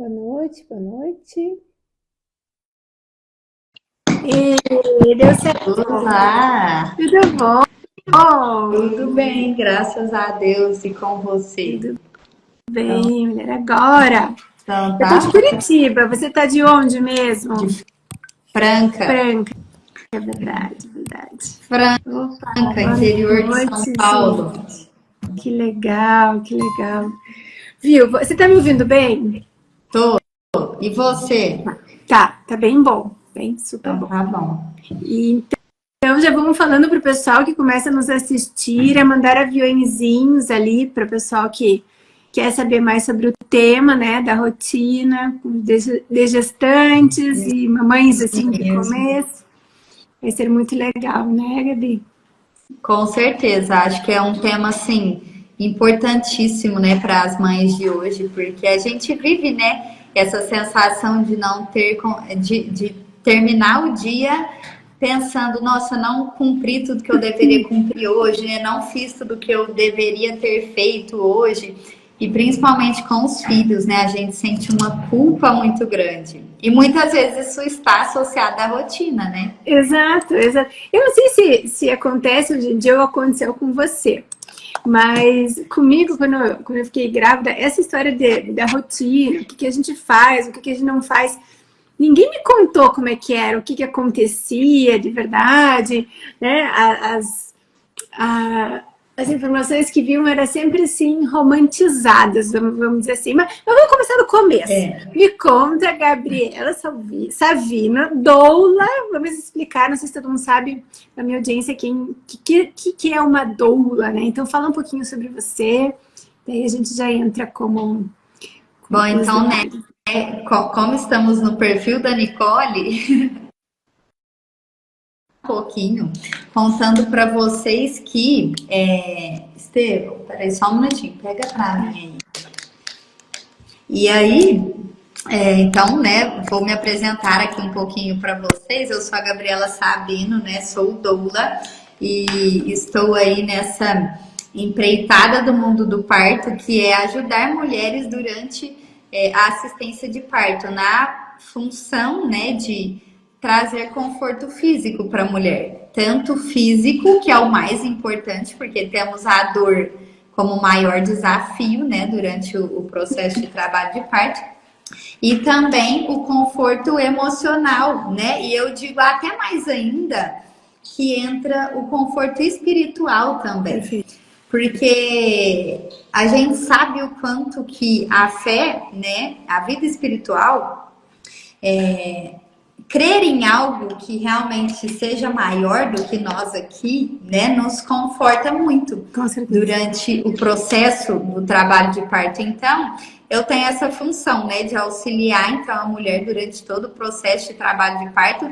Boa noite, boa noite. Deu certo. Olá, Tudo bom? tudo bem, graças a Deus e com você. Tudo Então, bem, mulher. Agora, então eu tô de tá Curitiba. Você tá de onde mesmo? de Franca, Franca, é verdade, verdade. Opa, Franca, boa interior de São noite, Paulo. gente. Que legal, que legal. Viu? Você tá me ouvindo bem? Tô. E você? Tá bem bom. Bem, super Então bom. tá bom. E então já vamos falando para o pessoal que começa a nos assistir, a mandar aviõezinhos ali para o pessoal que quer saber mais sobre o tema, né, da rotina de gestantes e mamães assim de Mesmo. começo. Vai ser muito legal, né, Gabi? Com certeza, acho que é um tema assim importantíssimo, né, para as mães de hoje, porque a gente vive, né, essa sensação de não ter, de terminar o dia pensando, nossa, não cumpri tudo que eu deveria cumprir hoje, né? Não fiz tudo que eu deveria ter feito hoje. E principalmente com os filhos, né? A gente sente uma culpa muito grande. E muitas vezes isso está associado à rotina, né? Exato, exato. Eu não sei se acontece hoje em dia ou aconteceu com você, mas comigo, quando eu fiquei grávida, essa história da rotina, o que a gente faz, o que a gente não faz, ninguém me contou como é que era, o que acontecia de verdade, né? A- as informações que vinham eram sempre assim romantizadas, vamos dizer assim. Mas vamos começar do começo. É. Me conta, Gabriela Savina, doula, vamos explicar, não sei se todo mundo sabe, na minha audiência, que é uma doula, né? Então fala um pouquinho sobre você, daí a gente já entra Bom, com os então, né? detalhes. Como estamos no perfil da Nicole, um pouquinho, contando para vocês que. Estevão, peraí, só um minutinho, pega pra mim aí. E aí, então, né, vou me apresentar aqui um pouquinho para vocês. Eu sou a Gabriela Sabino, né, sou doula e estou aí nessa empreitada do mundo do parto, que é ajudar mulheres durante a assistência de parto, na função, né, de trazer conforto físico para a mulher. Tanto físico, que é o mais importante, porque temos a dor como maior desafio, né, durante o processo de trabalho de parto, e também o conforto emocional, né? E eu digo até mais ainda que entra o conforto espiritual também. Perfeito. Porque a gente sabe o quanto que a fé, né, a vida espiritual, crer em algo que realmente seja maior do que nós aqui, né, nos conforta muito Com certeza. durante o processo do trabalho de parto. Então, eu tenho essa função, né, de auxiliar então a mulher durante todo o processo de trabalho de parto,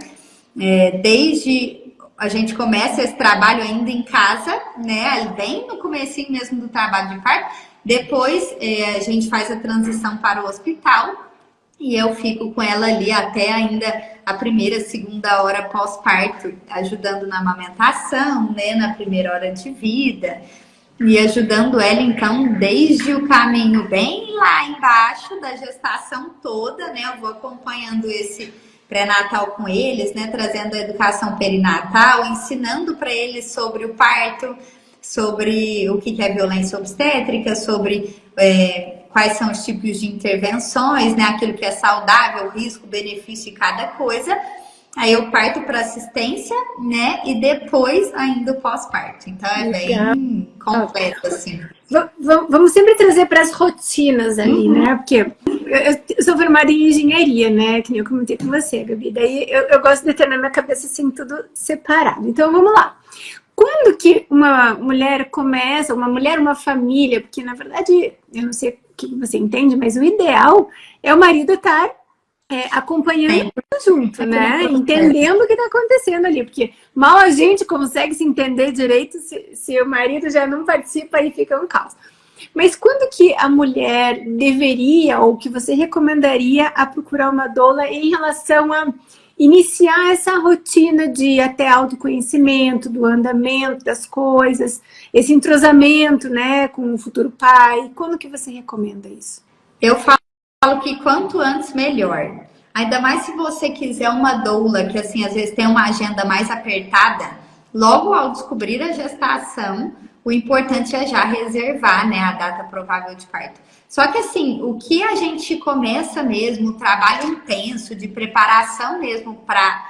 desde a gente começa esse trabalho ainda em casa, né, bem no comecinho mesmo do trabalho de parto. Depois a gente faz a transição para o hospital e eu fico com ela ali até ainda a primeira, segunda hora pós-parto, ajudando na amamentação, né, na primeira hora de vida, e ajudando ela, então, desde o caminho bem lá embaixo da gestação toda, né, eu vou acompanhando esse pré-natal com eles, né, trazendo a educação perinatal, ensinando para eles sobre o parto, sobre o que é violência obstétrica, sobre quais são os tipos de intervenções, né? Aquilo que é saudável, risco, benefício de cada coisa. Aí eu parto para assistência, né? E depois ainda o pós-parto. Então é Legal. bem completo, assim. Vamos sempre trazer para as rotinas ali, né? Porque eu sou formada em engenharia, né? Que nem eu comentei com você, Gabi. Daí eu gosto de ter na minha cabeça assim tudo separado. Então vamos lá. Quando que uma mulher começa, uma família, porque na verdade, eu não sei o que você entende, mas o ideal é o marido estar acompanhando Sempre junto, aquele né? processo. Entendendo o que está acontecendo ali, porque mal a gente consegue se entender direito se o marido já não participa e fica um caos. Mas quando que a mulher deveria ou que você recomendaria a procurar uma doula em relação a iniciar essa rotina de até autoconhecimento, do andamento das coisas, esse entrosamento, né, com o futuro pai? Quando que você recomenda isso? Eu falo falo que quanto antes, melhor. Ainda mais se você quiser uma doula, que assim, às vezes tem uma agenda mais apertada, logo ao descobrir a gestação, o importante é já reservar, né, a data provável de parto. Só que assim, o que a gente começa mesmo, o trabalho intenso de preparação mesmo para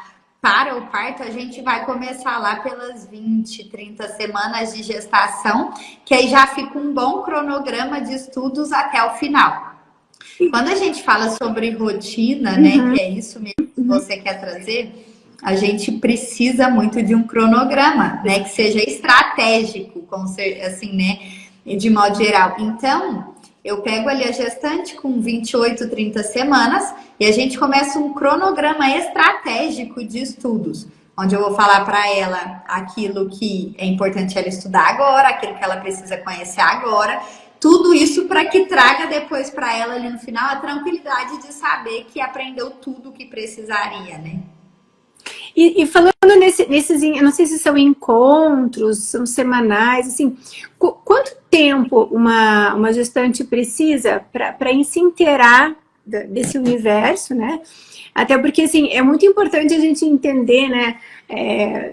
o parto, a gente vai começar lá pelas 20, 30 semanas de gestação, que aí já fica um bom cronograma de estudos até o final. Quando a gente fala sobre rotina, né, que é isso mesmo que você quer trazer, a gente precisa muito de um cronograma, né, que seja estratégico, assim, né, de modo geral. Então, eu pego ali a gestante com 28, 30 semanas e a gente começa um cronograma estratégico de estudos, onde eu vou falar para ela aquilo que é importante ela estudar agora, aquilo que ela precisa conhecer agora, tudo isso para que traga depois para ela ali no final a tranquilidade de saber que aprendeu tudo o que precisaria, né? E falando nesses, eu não sei se são encontros, são semanais, assim, quanto tempo uma gestante precisa para se inteirar desse universo, né? Até porque, assim, é muito importante a gente entender, né?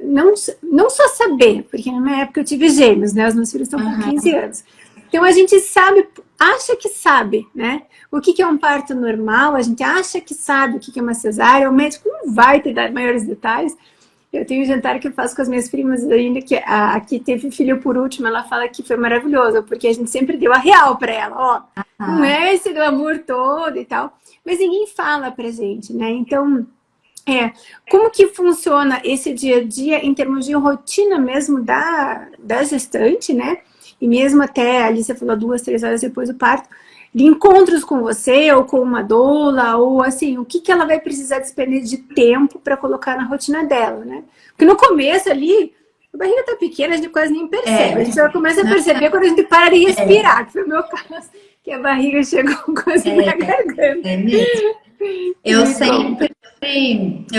Não só saber, porque na minha época eu tive gêmeos, né? Os meus filhos estão com 15 anos. Então a gente sabe, acha que sabe, né? O que é um parto normal, a gente acha que sabe o que é uma cesárea, o médico não vai te dar maiores detalhes. Eu tenho um jantar que eu faço com as minhas primas ainda, que a que teve filho por último, ela fala que foi maravilhoso, porque a gente sempre deu a real para ela, ó, não é esse glamour todo e tal, mas ninguém fala pra gente, né? Então, como que funciona esse dia a dia em termos de rotina mesmo da gestante, né? E mesmo até, ali você falou 2, 3 horas depois do parto, de encontros com você, ou com uma doula, ou assim, o que ela vai precisar despender de tempo para colocar na rotina dela, né? Porque no começo ali, a barriga tá pequena, a gente quase nem percebe. A gente só começa a perceber quando a gente para de respirar, que foi o meu caso, que a barriga chegou quase na garganta. É mesmo. Eu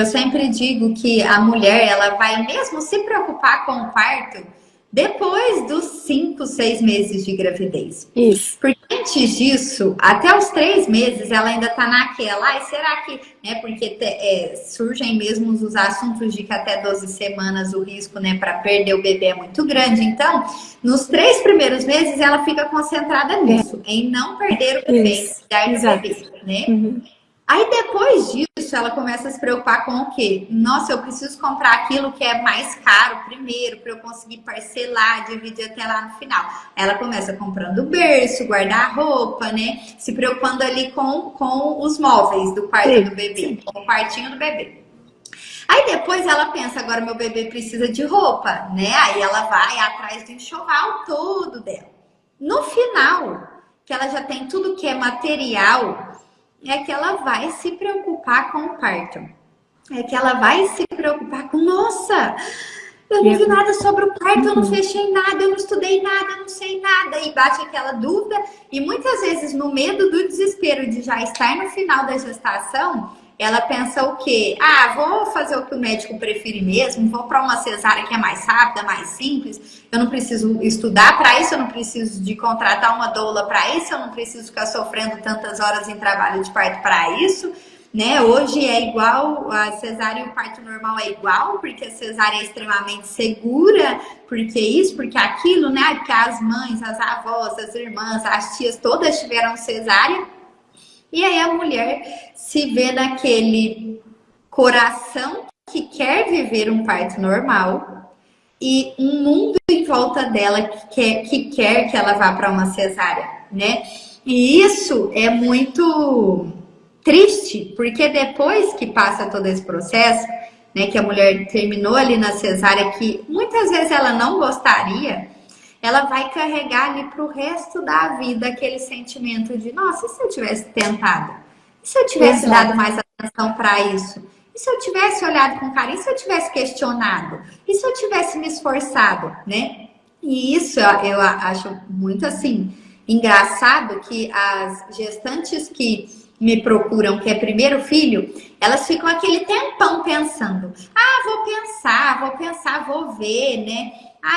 sempre digo que a mulher, ela vai mesmo se preocupar com o parto depois dos 5, 6 meses de gravidez. Isso. Porque antes disso, até os 3 meses, ela ainda tá naquela, será que, né, porque surgem mesmo os assuntos de que até 12 semanas o risco, né, para perder o bebê é muito grande. Então, nos 3 primeiros meses, ela fica concentrada nisso, em não perder o bebê, cuidar do bebê, né? Aí depois disso, ela começa a se preocupar com o quê? Nossa, eu preciso comprar aquilo que é mais caro primeiro, para eu conseguir parcelar, dividir até lá no final. Ela começa comprando berço, guarda-roupa, né? Se preocupando ali com os móveis do quarto do bebê, com o quartinho do bebê. Aí depois ela pensa, agora meu bebê precisa de roupa, né? Aí ela vai atrás do enxoval todo dela. No final, que ela já tem tudo que é material, é que ela vai se preocupar com o parto. É que ela vai se preocupar com, nossa, eu não vi nada sobre o parto, eu não fechei nada, eu não estudei nada, eu não sei nada. E bate aquela dúvida. E muitas vezes, no medo do desespero de já estar no final da gestação, ela pensa o quê? Vou fazer o que o médico prefere mesmo, vou para uma cesárea que é mais rápida, mais simples, eu não preciso estudar para isso, eu não preciso de contratar uma doula para isso, eu não preciso ficar sofrendo tantas horas em trabalho de parto para isso, né? Hoje é igual, a cesárea e o parto normal é igual, porque a cesárea é extremamente segura, porque isso, porque aquilo, né? Porque as mães, as avós, as irmãs, as tias, todas tiveram cesárea. E aí a mulher se vê naquele coração que quer viver um parto normal e um mundo em volta dela que quer que ela vá para uma cesárea, né? E isso é muito triste, porque depois que passa todo esse processo, né, que a mulher terminou ali na cesárea, que muitas vezes ela não gostaria, ela vai carregar ali pro resto da vida aquele sentimento de, nossa, e se eu tivesse tentado? E se eu tivesse dado mais atenção para isso? E se eu tivesse olhado com carinho? E se eu tivesse questionado? E se eu tivesse me esforçado, né? E isso eu acho muito, assim, engraçado que as gestantes que me procuram, que é primeiro filho, elas ficam aquele tempão pensando. Vou pensar, vou ver, né?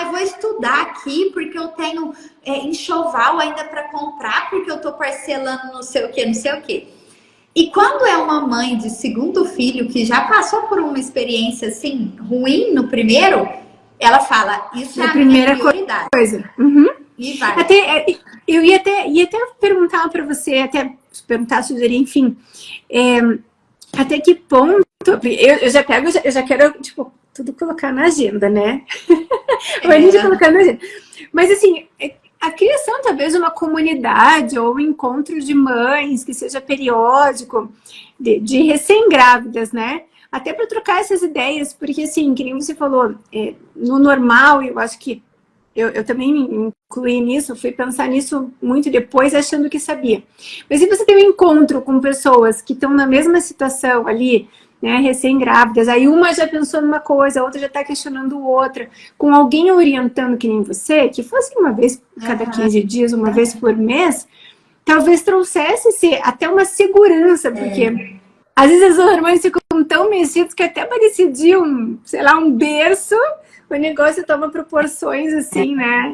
Vou estudar aqui porque eu tenho enxoval ainda para comprar, porque eu tô parcelando não sei o que, não sei o que. E quando é uma mãe de segundo filho que já passou por uma experiência assim ruim no primeiro, ela fala, isso é a primeira prioridade. Coisa. Uhum. E vai. Eu ia até perguntar para você, até perguntar, sugerir, enfim, até que ponto eu já quero, tipo, tudo colocar na agenda, né? A gente colocar na agenda. Mas assim, a criação talvez de uma comunidade ou um encontro de mães que seja periódico, de recém-grávidas, né? Até para trocar essas ideias, porque assim, que nem você falou, no normal, eu acho que eu também me incluí nisso, fui pensar nisso muito depois, achando que sabia. Mas se você tem um encontro com pessoas que estão na mesma situação ali, né, recém-grávidas, aí uma já pensou numa coisa, a outra já está questionando outra, com alguém orientando que nem você, que fosse uma vez cada 15 dias, uma vez por mês, talvez trouxesse até uma segurança, porque às vezes os hormônios ficam tão mexidos que até para decidir sei lá, um berço, o negócio toma proporções assim, né,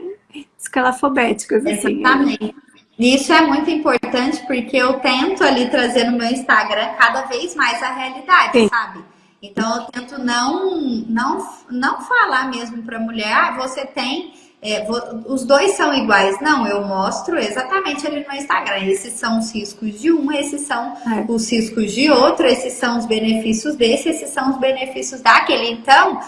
escalafobéticas, assim. Exatamente. Isso é muito importante porque eu tento ali trazer no meu Instagram cada vez mais a realidade, sabe? Então eu tento não falar mesmo para a mulher, você tem, os dois são iguais. Não, eu mostro exatamente ali no Instagram. Esses são os riscos de um, esses são os riscos de outro, esses são os benefícios desse, esses são os benefícios daquele. Então,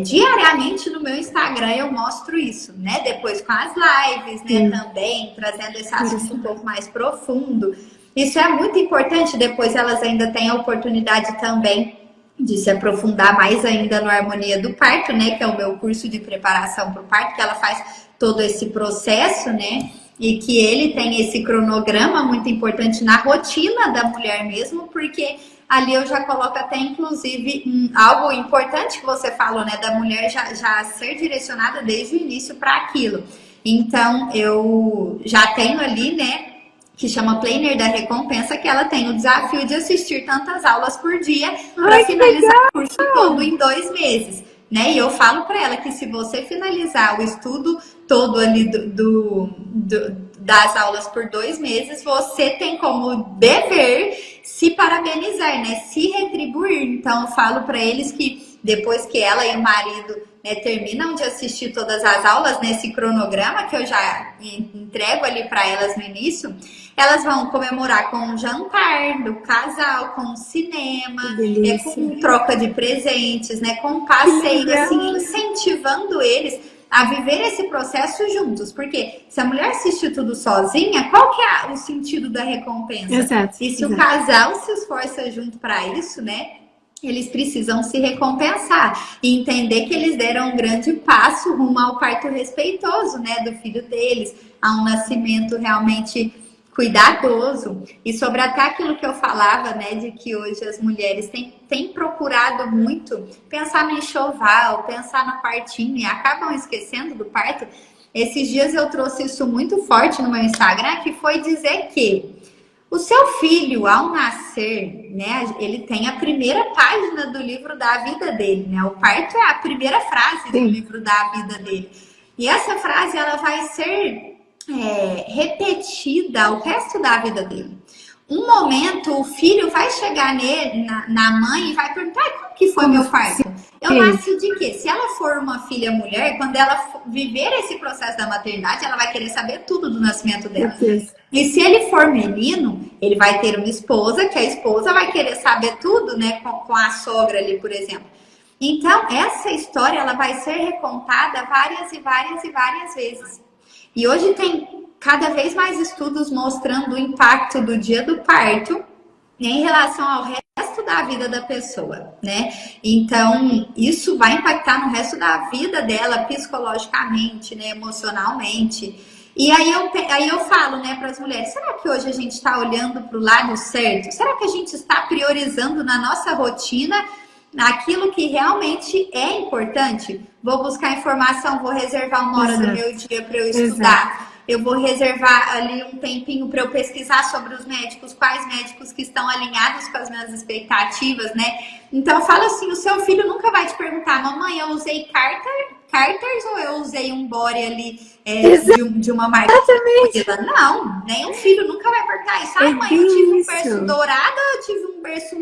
diariamente no meu Instagram eu mostro isso, né? Depois com as lives, né? Também trazendo esse assunto um pouco mais profundo. Isso é muito importante. Depois elas ainda têm a oportunidade também de se aprofundar mais ainda no Harmonia do Parto, né? Que é o meu curso de preparação para o parto, que ela faz todo esse processo, né? E que ele tem esse cronograma muito importante na rotina da mulher mesmo, porque ali eu já coloco até, inclusive, algo importante que você falou, né? Da mulher já ser direcionada desde o início para aquilo. Então, eu já tenho ali, né? Que chama Planner da Recompensa, que ela tem o desafio de assistir tantas aulas por dia para finalizar o curso todo em 2 meses. Né? E eu falo para ela que se você finalizar o estudo todo ali das aulas por 2 meses, você tem como dever se parabenizar, né? Se retribuir. Então, eu falo para eles que depois que ela e o marido, né, terminam de assistir todas as aulas nesse cronograma que eu já entrego ali para elas no início, elas vão comemorar com um jantar do casal, com cinema, com troca de presentes, né, com passeio, assim, incentivando eles a viver esse processo juntos. Porque se a mulher assistir tudo sozinha, qual que é o sentido da recompensa? Exato, e se o casal se esforça junto para isso, né? Eles precisam se recompensar e entender que eles deram um grande passo rumo ao parto respeitoso, né, do filho deles, a um nascimento realmente cuidadoso. E sobre até aquilo que eu falava, né, de que hoje as mulheres têm procurado muito pensar no enxoval, pensar no partinho e acabam esquecendo do parto. Esses dias eu trouxe isso muito forte no meu Instagram, que foi dizer que o seu filho, ao nascer, né, ele tem a primeira página do livro da vida dele, né? O parto é a primeira frase do livro da vida dele. E essa frase, ela vai ser repetida o resto da vida dele. Um momento, o filho vai chegar nele, na mãe, e vai perguntar: como que foi meu parto? Eu nasci de quê? Se ela for uma filha mulher, quando ela viver esse processo da maternidade, ela vai querer saber tudo do nascimento dela. E se ele for menino, ele vai ter uma esposa, que a esposa vai querer saber tudo, né? Com a sogra ali, por exemplo. Então, essa história, ela vai ser recontada várias e várias e várias vezes. E hoje tem cada vez mais estudos mostrando o impacto do dia do parto em relação ao resto da vida da pessoa, né? Então, isso vai impactar no resto da vida dela, psicologicamente, né? Emocionalmente. E aí eu falo, né, para as mulheres: será que hoje a gente está olhando para o lado certo? Será que a gente está priorizando na nossa rotina aquilo que realmente é importante? Vou buscar informação, vou reservar uma hora do meu dia para eu estudar. eu vou reservar ali um tempinho para eu pesquisar sobre os médicos, quais médicos que estão alinhados com as minhas expectativas, né? Então eu falo assim, o seu filho nunca vai te perguntar, mamãe, eu usei Carters ou eu usei um body ali de uma marca? Não, nenhum filho nunca vai perguntar isso. Ah, mãe, eu tive um berço dourado ou eu tive um berço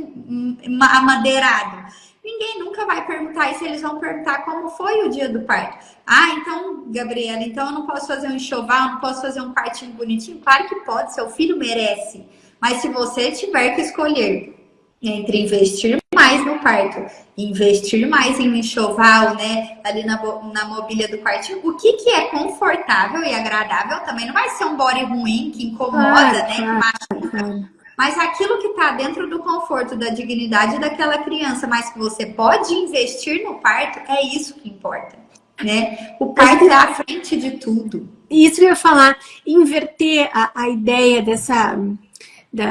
amadeirado? Ninguém nunca vai perguntar isso, eles vão perguntar como foi o dia do parto. Ah, então, Gabriela, então eu não posso fazer um enxoval, não posso fazer um partinho bonitinho? Claro que pode, seu filho merece. Mas se você tiver que escolher entre investir mais no parto, investir mais em enxoval, né, ali na mobília do quartinho, o que é confortável e agradável também não vai ser um body ruim que incomoda, né, que machuca. Mas aquilo que está dentro do conforto, da dignidade daquela criança, mas que você pode investir no parto, é isso que importa, né? O parto é à frente de tudo. Isso que eu ia falar, inverter a ideia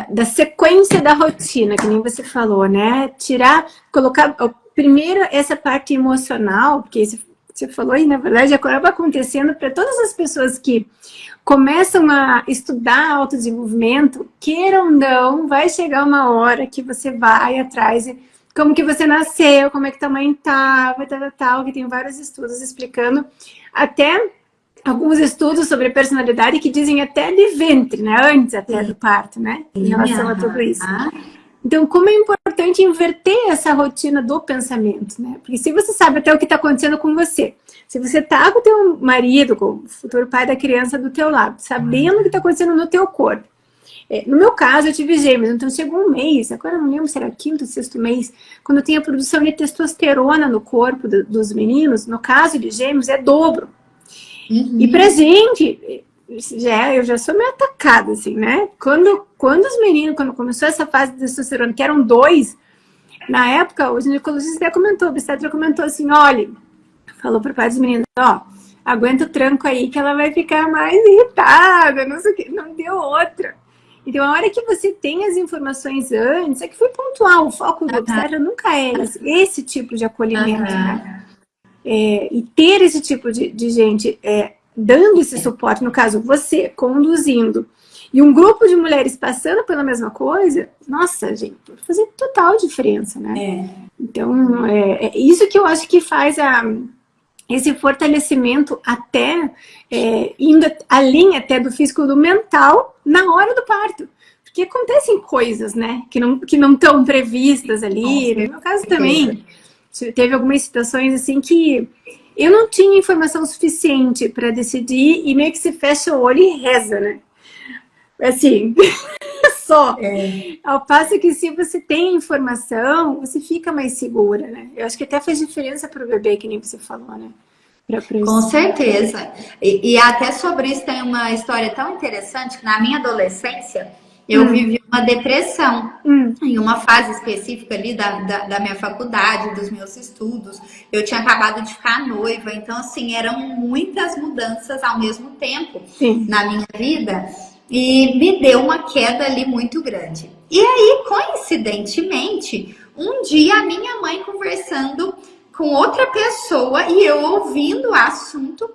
da sequência da rotina, que nem você falou, né? Colocar primeiro essa parte emocional, porque você falou aí, na verdade, acaba acontecendo para todas as pessoas que começam a estudar autodesenvolvimento, queiram ou não, vai chegar uma hora que você vai atrás de como que você nasceu, como é que tua mãe estava, tal, que tem vários estudos explicando, até alguns estudos sobre personalidade que dizem até de ventre, né? Antes até do parto, né? Em relação a tudo isso. Então, como é importante inverter essa rotina do pensamento, né? Porque se você sabe até o que está acontecendo com você, se você tá com o teu marido, com o futuro pai da criança do teu lado, sabendo o que está acontecendo no teu corpo. No meu caso, eu tive gêmeos, então chegou um mês, agora eu não lembro se era quinto ou sexto mês, quando tem a produção de testosterona no corpo dos meninos, no caso de gêmeos, é dobro. E pra gente, eu já sou meio atacada, assim, né? Quando os meninos, quando começou essa fase de testosterona, que eram 2, na época, o ginecologista até comentou, o obstetra comentou assim, olha, falou pro pai dos meninos, aguenta o tranco aí que ela vai ficar mais irritada, não sei o que, não deu outra. Então, a hora que você tem as informações antes, é que foi pontual, o foco do obstetra nunca é esse tipo de acolhimento, né? E ter esse tipo de gente dando esse suporte, no caso, você conduzindo, e um grupo de mulheres passando pela mesma coisa, nossa, gente, vai fazer total diferença, né? Então, é isso que eu acho que faz esse fortalecimento até, indo além até do físico, do mental, na hora do parto. Porque acontecem coisas, né, que não estão previstas ali. No meu caso também, teve algumas situações assim que eu não tinha informação suficiente para decidir e meio que se fecha o olho e reza, né? Assim, só. Ao passo que se você tem informação, você fica mais segura, né? Eu acho que até faz diferença para o bebê, que nem você falou, né? Com certeza. E até sobre isso tem uma história tão interessante que na minha adolescência eu vivi uma depressão em uma fase específica ali da minha faculdade, dos meus estudos. Eu tinha acabado de ficar noiva, então assim, eram muitas mudanças ao mesmo tempo na minha vida e me deu uma queda ali muito grande. E aí, coincidentemente, um dia a minha mãe conversando com outra pessoa e eu ouvindo o assunto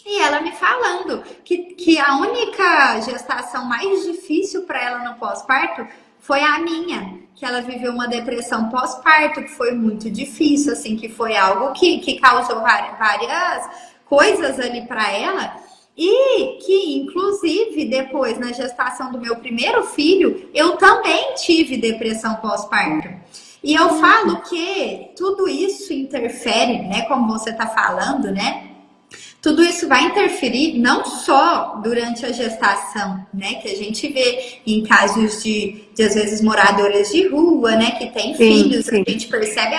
e ela me falando que a única gestação mais difícil para ela no pós-parto foi a minha, que ela viveu uma depressão pós-parto, que foi muito difícil, assim, que foi algo que causou várias coisas ali para ela e que, inclusive, depois, na gestação do meu primeiro filho, eu também tive depressão pós-parto. E eu falo que tudo isso interfere, né, como você está falando, né? Tudo isso vai interferir não só durante a gestação, né? Que a gente vê em casos de às vezes, moradoras de rua, né? Que têm filhos, a gente percebe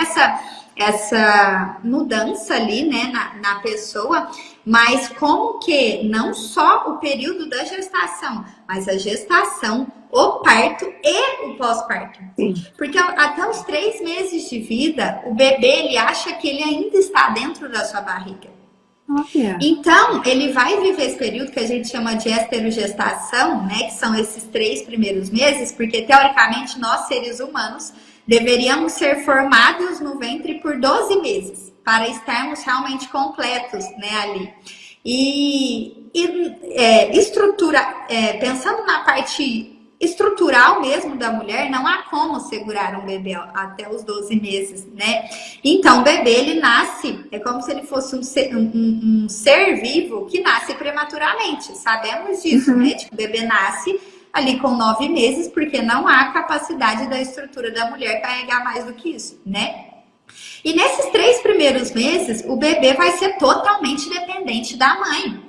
essa mudança ali, né? Na pessoa, mas como que não só o período da gestação, mas a gestação, o parto e o pós-parto. Porque até os 3 meses de vida, o bebê, ele acha que ele ainda está dentro da sua barriga. Então, ele vai viver esse período que a gente chama de esterogestação, né? Que são esses 3 primeiros meses, porque, teoricamente, nós, seres humanos, deveríamos ser formados no ventre por 12 meses, para estarmos realmente completos, né, ali. E pensando na parte estrutural mesmo da mulher, não há como segurar um bebê até os 12 meses, né? Então, o bebê, ele nasce, é como se ele fosse um ser vivo que nasce prematuramente, sabemos disso, né? Tipo, o bebê nasce ali com 9 meses, porque não há capacidade da estrutura da mulher carregar mais do que isso, né? E nesses 3 primeiros meses, o bebê vai ser totalmente dependente da mãe.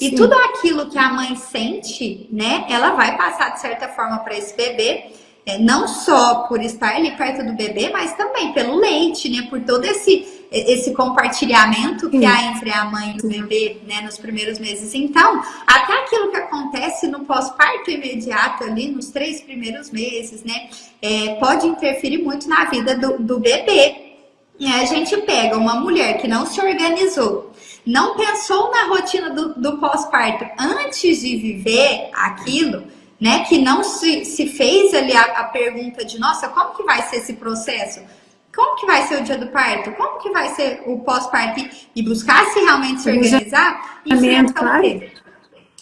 E tudo aquilo que a mãe sente, né, ela vai passar de certa forma para esse bebê, não só por estar ali perto do bebê, mas também pelo leite, né, por todo esse compartilhamento que há entre a mãe e o bebê, né, nos primeiros meses. Então, até aquilo que acontece no pós-parto imediato ali, nos 3 primeiros meses, né, pode interferir muito na vida do bebê. E a gente pega uma mulher que não se organizou, não pensou na rotina do pós-parto antes de viver aquilo, né? Que não se fez ali a pergunta de, nossa, como que vai ser esse processo? Como que vai ser o dia do parto? Como que vai ser o pós-parto? E buscar se realmente se organizar,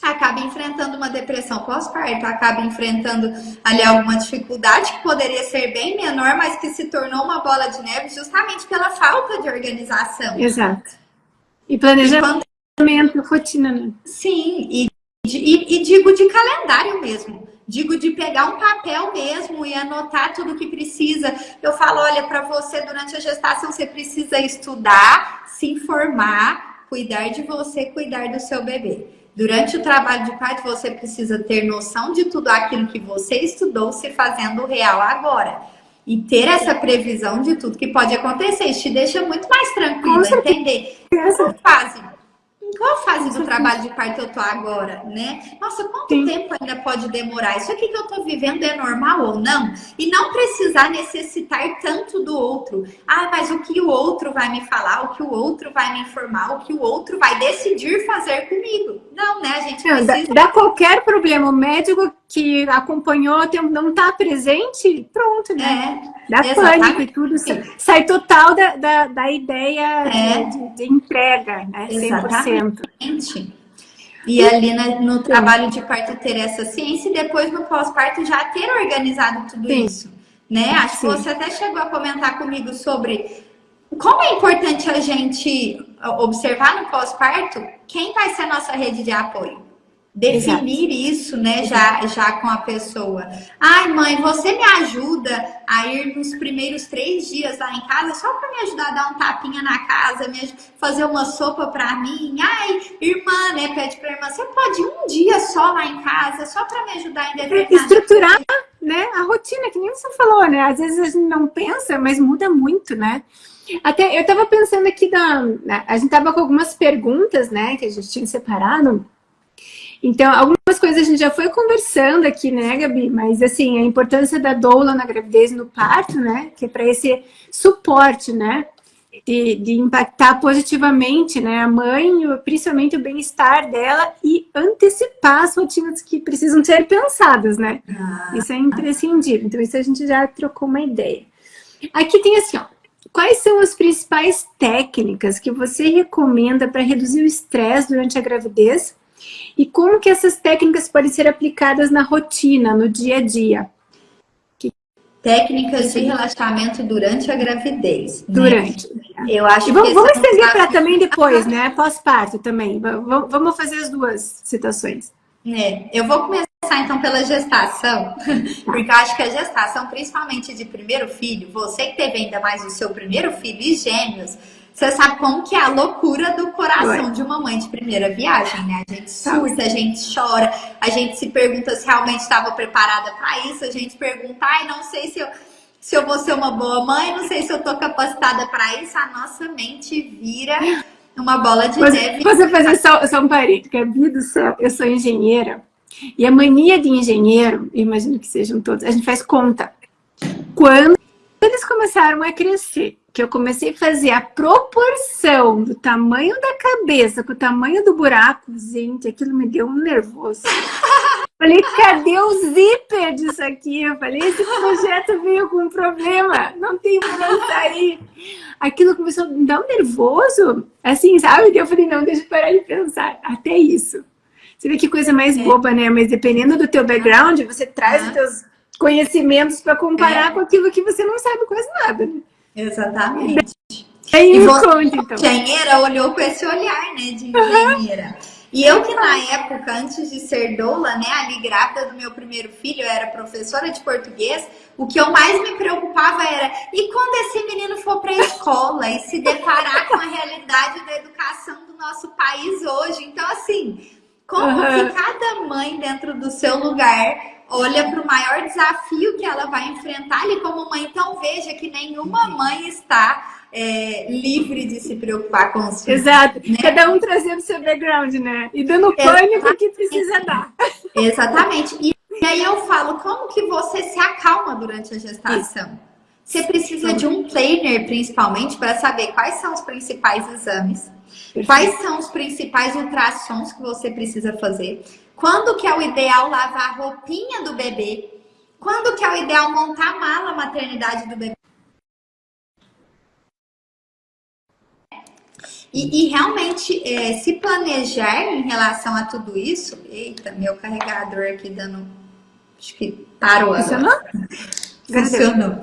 acaba enfrentando uma depressão pós-parto, acaba enfrentando ali alguma dificuldade que poderia ser bem menor, mas que se tornou uma bola de neve justamente pela falta de organização. Exato. E planejamento, rotina, né? Sim, e digo de calendário mesmo. Digo de pegar um papel mesmo e anotar tudo que precisa. Eu falo, olha, para você durante a gestação você precisa estudar, se informar, cuidar de você, cuidar do seu bebê. Durante o trabalho de parto, você precisa ter noção de tudo aquilo que você estudou se fazendo real agora. E ter essa previsão de tudo que pode acontecer. Isso te deixa muito mais tranquila, entender em qual fase do trabalho de parto eu tô agora, né? Nossa, quanto tempo ainda pode demorar? Isso aqui que eu tô vivendo é normal ou não? E não precisar necessitar tanto do outro. Ah, mas o que o outro vai me falar, o que o outro vai me informar, o que o outro vai decidir fazer comigo. Não, né? A gente precisa... Dá qualquer problema. O médico que acompanhou não tá presente, pronto, né? Dá pânico e tudo. Sai total da ideia de entrega, né? 100%. Exatamente. E ali no trabalho de parto ter essa ciência e depois no pós-parto já ter organizado tudo isso, né? Acho que você até chegou a comentar comigo sobre como é importante a gente observar no pós-parto quem vai ser a nossa rede de apoio. Definir isso, né, já com a pessoa. Ai, mãe, você me ajuda a ir nos primeiros 3 dias lá em casa só para me ajudar a dar um tapinha na casa, fazer uma sopa para mim? Ai, irmã, né, pede para irmã, você pode ir um dia só lá em casa só para me ajudar em determinado... Estruturar, né, a rotina, que nem você falou, né? Às vezes a gente não pensa, mas muda muito, né? Até eu tava pensando aqui, a gente tava com algumas perguntas, né, que a gente tinha separado. Então, algumas coisas a gente já foi conversando aqui, né, Gabi? Mas, assim, a importância da doula na gravidez e no parto, né? Que é para esse suporte, né? De impactar positivamente, né? A mãe, principalmente o bem-estar dela e antecipar as rotinas que precisam ser pensadas, né? Isso é imprescindível. Então, isso a gente já trocou uma ideia. Aqui tem assim, ó. Quais são as principais técnicas que você recomenda para reduzir o estresse durante a gravidez? E como que essas técnicas podem ser aplicadas na rotina, no dia a dia? Técnicas de relaxamento durante a gravidez. Durante. Né? Eu acho vamos estender para também depois, né? Pós-parto também. Vamos fazer as duas citações. Eu vou começar então pela gestação, porque eu acho que a gestação, principalmente de primeiro filho, você que teve ainda mais o seu primeiro filho e gêmeos, você sabe como que é a loucura do coração de uma mãe de primeira viagem, né? A gente surta, a gente chora, a gente se pergunta se realmente estava preparada para isso, a gente pergunta, ai, não sei se eu vou ser uma boa mãe, não sei se eu tô capacitada para isso, a nossa mente vira uma bola de neve. Você fazer só um parênteses, Gabi do céu, eu sou engenheira, e a mania de engenheiro, eu imagino que sejam todos, a gente faz conta. Quando eles começaram a crescer, que eu comecei a fazer a proporção do tamanho da cabeça com o tamanho do buraco, gente, aquilo me deu um nervoso. Falei, cadê o zíper disso aqui? Eu falei, esse projeto veio com um problema, não tem pra onde sair. Aquilo começou a me dar um nervoso, assim, sabe? Eu falei, não, deixa eu parar de pensar. Até isso. Você vê que coisa mais boba, né? Mas dependendo do teu background, você traz os teus conhecimentos para comparar com aquilo que você não sabe quase nada, né? Exatamente. Aí E me você, conta, então. engenheira, olhou com esse olhar, né, de engenheira. E eu que na época, antes de ser doula, né, ali grávida do meu primeiro filho, eu era professora de português, o que eu mais me preocupava era, e quando esse menino for para a escola e se deparar com a realidade da educação do nosso país hoje? Então, assim, como que cada mãe dentro do seu lugar olha para o maior desafio que ela vai enfrentar ali como mãe? Então, veja que nenhuma mãe está livre de se preocupar com os filhos. Exato. Né? Cada um trazendo seu background, né? E dando pânico que precisa dar. Exatamente. E aí eu falo, como que você se acalma durante a gestação? Você precisa de um planner, principalmente, para saber quais são os principais exames, quais são os principais ultrassons que você precisa fazer, quando que é o ideal lavar a roupinha do bebê, quando que é o ideal montar a mala maternidade do bebê. E realmente se planejar em relação a tudo isso. Eita, meu carregador aqui dando. Acho que parou agora. Funcionou.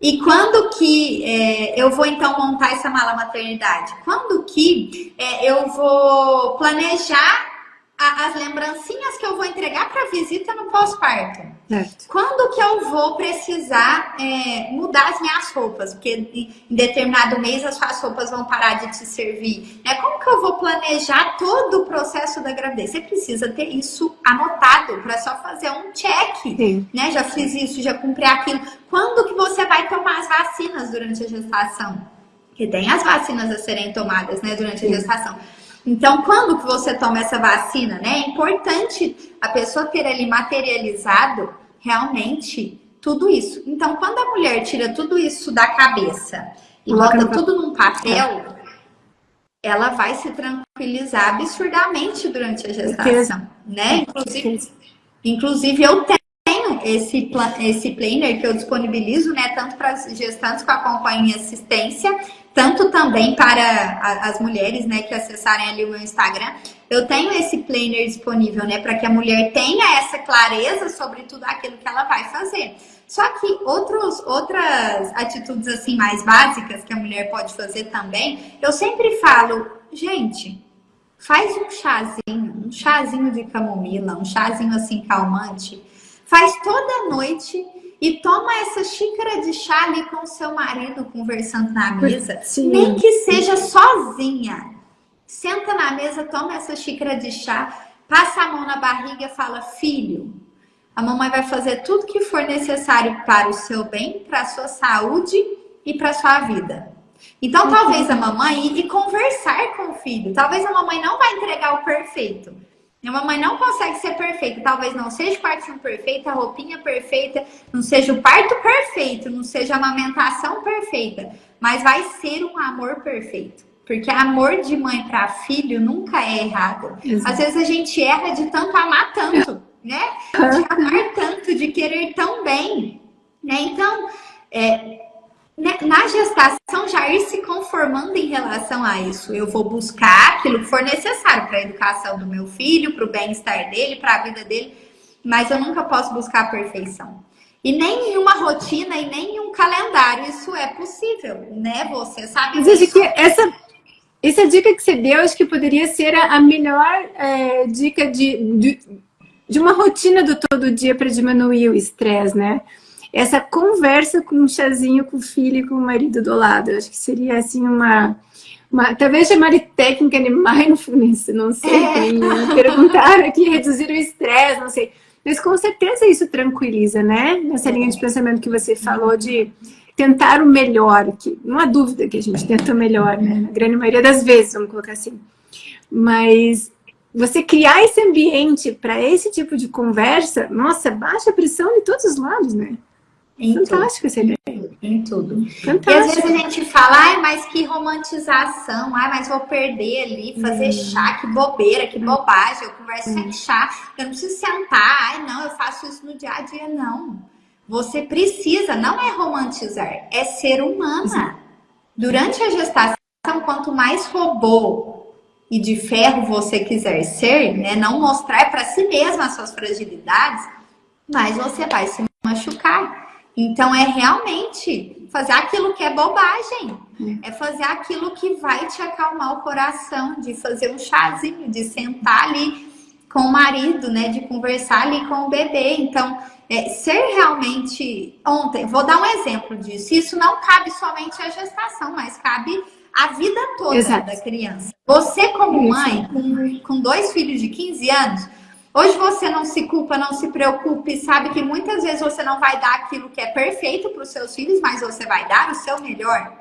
E quando que eu vou então montar essa mala maternidade? Quando que eu vou planejar as lembrancinhas que eu vou entregar para visita no pós-parto? Quando que eu vou precisar mudar as minhas roupas? Porque em determinado mês as suas roupas vão parar de te servir. Como que eu vou planejar todo o processo da gravidez? Você precisa ter isso anotado para só fazer um check. Né? Já fiz isso, já cumpri aquilo. Quando que você vai tomar as vacinas durante a gestação? Porque tem as vacinas a serem tomadas, né, durante a gestação. Então, quando que você toma essa vacina, né? É importante a pessoa ter ali materializado realmente tudo isso. Então, quando a mulher tira tudo isso da cabeça e bota tudo num papel, ela vai se tranquilizar absurdamente durante a gestação, né? Inclusive eu tenho esse planner que eu disponibilizo, né? Tanto para as gestantes que acompanham em assistência, tanto também para as mulheres, né, que acessarem ali o meu Instagram. Eu tenho esse planner disponível, né, para que a mulher tenha essa clareza sobre tudo aquilo que ela vai fazer. Só que outras atitudes assim mais básicas que a mulher pode fazer também, eu sempre falo, gente, faz um chazinho de camomila, um chazinho assim calmante, faz toda noite e toma essa xícara de chá ali com o seu marido conversando na mesa, nem que seja sozinha. Senta na mesa, toma essa xícara de chá, passa a mão na barriga e fala, filho, a mamãe vai fazer tudo que for necessário para o seu bem, para a sua saúde e para a sua vida. Então, talvez a mamãe, e conversar com o filho, talvez a mamãe não vai entregar o perfeito. A mamãe não consegue ser perfeita, talvez não seja o partinho perfeito, a roupinha perfeita, não seja o parto perfeito, não seja a amamentação perfeita, mas vai ser um amor perfeito. Porque amor de mãe para filho nunca é errado. Às vezes a gente erra de tanto amar tanto, né? De amar tanto, de querer tão bem, né? Então, na gestação, já ir se conformando em relação a isso. Eu vou buscar aquilo que for necessário para a educação do meu filho, para o bem-estar dele, para a vida dele, mas eu nunca posso buscar a perfeição. E nem em uma rotina e nem em um calendário isso é possível, né? Você sabe disso. Que essa dica que você deu, acho que poderia ser a melhor dica de uma rotina do todo dia para diminuir o estresse, né? Essa conversa com um chazinho com o filho e com o marido do lado. Eu acho que seria assim talvez chamar de técnica de mindfulness, não sei. Me perguntaram aqui, reduzir o estresse, não sei. Mas com certeza isso tranquiliza, né? Nessa linha de pensamento que você falou de tentar o melhor, que não há dúvida que a gente tenta o melhor, né? Na grande maioria das vezes, vamos colocar assim. Mas você criar esse ambiente para esse tipo de conversa, nossa, baixa a pressão de todos os lados, né? Fantástico essa ideia. Em tudo. Fantástico. E às vezes a gente fala, ai, mas que romantização, ai, mas vou perder ali, fazer chá, que bobeira, que bobagem, eu converso sem chá, eu não preciso sentar, ai, não, eu faço isso no dia a dia, não. Você precisa, não é romantizar, é ser humana. Durante a gestação, quanto mais robô e de ferro você quiser ser, né, não mostrar para si mesma as suas fragilidades, mais você vai se machucar. Então, é realmente fazer aquilo que é bobagem. É fazer aquilo que vai te acalmar o coração, de fazer um chazinho, de sentar ali com o marido, né? De conversar ali com o bebê. Então, ser realmente... Ontem, vou dar um exemplo disso. Isso não cabe somente à gestação, mas cabe a vida toda da criança. Você, como mãe, com 2 filhos de 15 anos... Hoje você não se culpa, não se preocupe, sabe que muitas vezes você não vai dar aquilo que é perfeito para os seus filhos, mas você vai dar o seu melhor,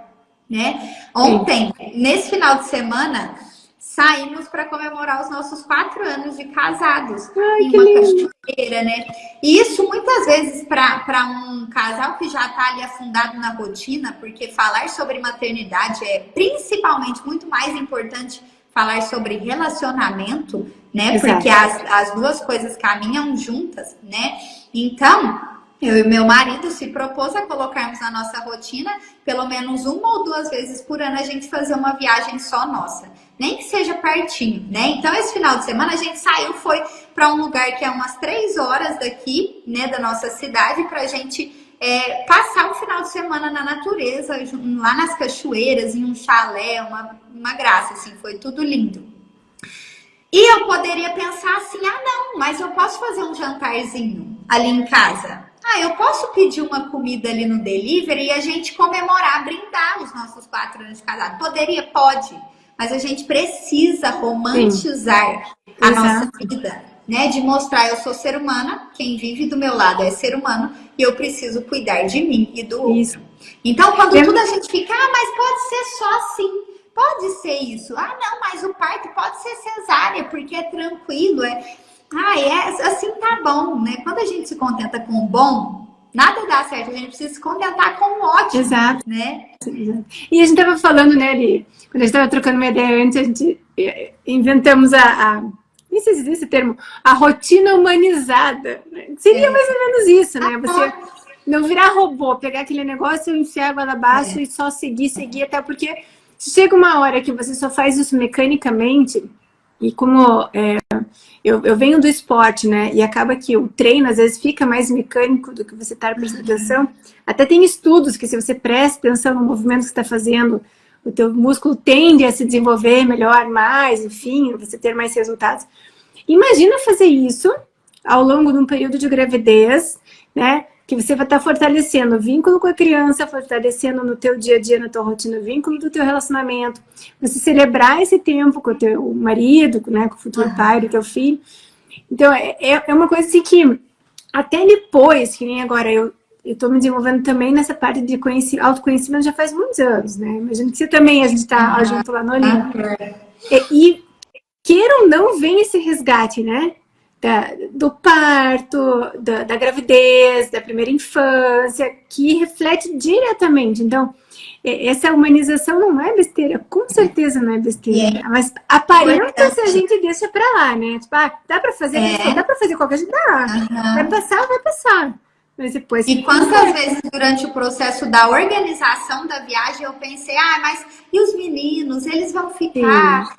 né? Ontem, nesse final de semana, saímos para comemorar os nossos 4 anos de casados. Ai, em que uma lindo. cachoeira, né? E isso muitas vezes para um casal que já está ali afundado na rotina, porque falar sobre maternidade é principalmente muito mais importante falar sobre relacionamento, né? Exato. Porque as duas coisas caminham juntas, né? Então, eu e meu marido se propôs a colocarmos na nossa rotina, pelo menos 1 ou 2 vezes por ano, a gente fazer uma viagem só nossa. Nem que seja pertinho, né? Então, esse final de semana a gente saiu, foi para um lugar que é umas 3 horas daqui, né? Da nossa cidade, pra gente passar um final de semana na natureza, lá nas cachoeiras, em um chalé, uma graça, assim, foi tudo lindo. E eu poderia pensar assim, não, mas eu posso fazer um jantarzinho ali em casa. Eu posso pedir uma comida ali no delivery e a gente comemorar, brindar os nossos 4 anos de casado. Poderia? Pode. Mas a gente precisa romantizar a nossa vida, né? De mostrar, eu sou ser humana, quem vive do meu lado é ser humano e eu preciso cuidar de mim e do outro. Então, quando tudo a gente fica, mas pode ser só assim. Pode ser isso. Não, mas o parto pode ser cesárea, porque é tranquilo. Assim tá bom, né? Quando a gente se contenta com o bom, nada dá certo. A gente precisa se contentar com o ótimo. Exato. Né? Exato. E a gente tava falando, né, ali, quando a gente tava trocando uma ideia antes, a gente inventamos nem sei se existe esse termo, a rotina humanizada. Né? Seria mais ou menos isso, né? Você não virar robô, pegar aquele negócio, enfiar água abaixo e só seguir, até porque chega uma hora que você só faz isso mecanicamente, e como eu venho do esporte, né, e acaba que o treino às vezes fica mais mecânico do que você está prestando atenção. Até tem estudos que se você presta atenção no movimento que você está fazendo, o teu músculo tende a se desenvolver melhor, mais, enfim, você ter mais resultados. Imagina fazer isso ao longo de um período de gravidez, né, que você vai estar fortalecendo o vínculo com a criança, fortalecendo no teu dia a dia, na tua rotina, o vínculo do teu relacionamento, você celebrar esse tempo com o teu marido, né, com o futuro pai do teu filho. Então, é uma coisa assim que, até depois, que nem agora, eu estou me desenvolvendo também nessa parte de autoconhecimento já faz muitos anos, né? Imagino que você também, a gente está junto lá no Olimpo. E queira ou não, vem esse resgate, né? Do parto, da gravidez, da primeira infância, que reflete diretamente. Então, essa humanização não é besteira, com certeza não é besteira, mas aparenta se a gente deixa pra lá, né? Tipo, dá pra fazer isso, dá pra fazer qualquer jeito, dá. Vai passar. Mas depois... E quantas vezes durante o processo da organização da viagem eu pensei, mas e os meninos, eles vão ficar?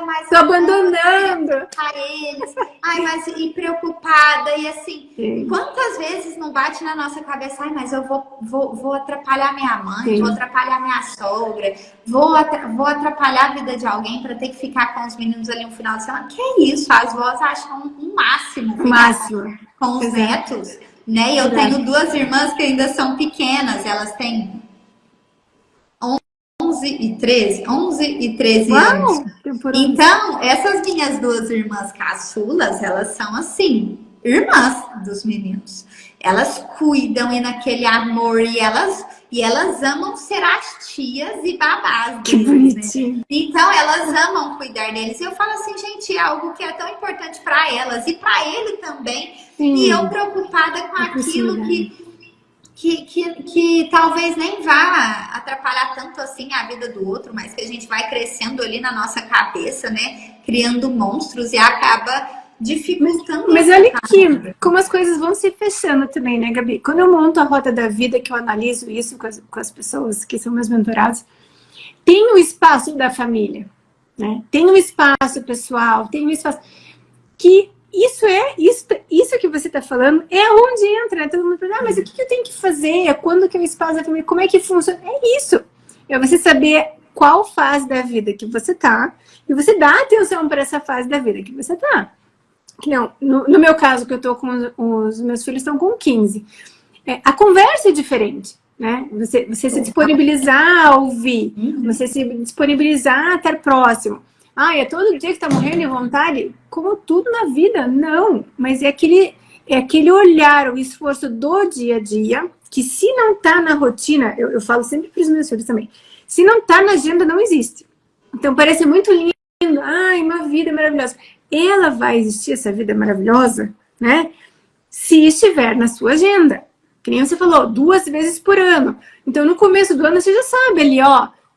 Mas tô abandonando eles. Mas e preocupada, e assim, quantas vezes não bate na nossa cabeça, mas eu vou atrapalhar minha mãe, vou atrapalhar minha sogra, vou atrapalhar a vida de alguém para ter que ficar com os meninos ali um final de semana. Que é isso? As vós acham um máximo com os netos. Né? E eu tenho 2 irmãs que ainda são pequenas, elas têm 11 e 13 anos. Então, essas minhas 2 irmãs caçulas, elas são assim, irmãs dos meninos. Elas cuidam e naquele amor, e elas amam ser as tias e babás deles. Que bonitinho. Né? Então, elas amam cuidar deles. E eu falo assim, gente, é algo que é tão importante para elas e para ele também. Sim. E eu preocupada com aquilo que talvez nem vá atrapalhar tanto assim a vida do outro, mas que a gente vai crescendo ali na nossa cabeça, né? Criando monstros e acaba dificultando. Mas olha aqui, como as coisas vão se fechando também, né, Gabi? Quando eu monto a roda da vida, que eu analiso isso com as pessoas que são meus mentorados, tem o espaço da família, né? Tem um espaço pessoal, tem um espaço que isso que você está falando é onde entra, né? Todo mundo pergunta, mas o que eu tenho que fazer? Quando que é o espaço da família? Como é que funciona? É isso. É você saber qual fase da vida que você tá e você dá atenção para essa fase da vida que você tá. Que não, no meu caso, que eu tô com os meus filhos estão com 15. A conversa é diferente, né? Você se disponibilizar a ouvir, você se disponibilizar a estar próximo. É todo dia que tá morrendo de vontade? Como tudo na vida, não. Mas é aquele olhar, o esforço do dia a dia, que se não tá na rotina, eu falo sempre para os meus filhos também, se não tá na agenda, não existe. Então parece muito lindo, uma vida maravilhosa. Ela vai existir, essa vida maravilhosa, né? Se estiver na sua agenda. Que nem você falou, 2 vezes por ano. Então no começo do ano você já sabe ali,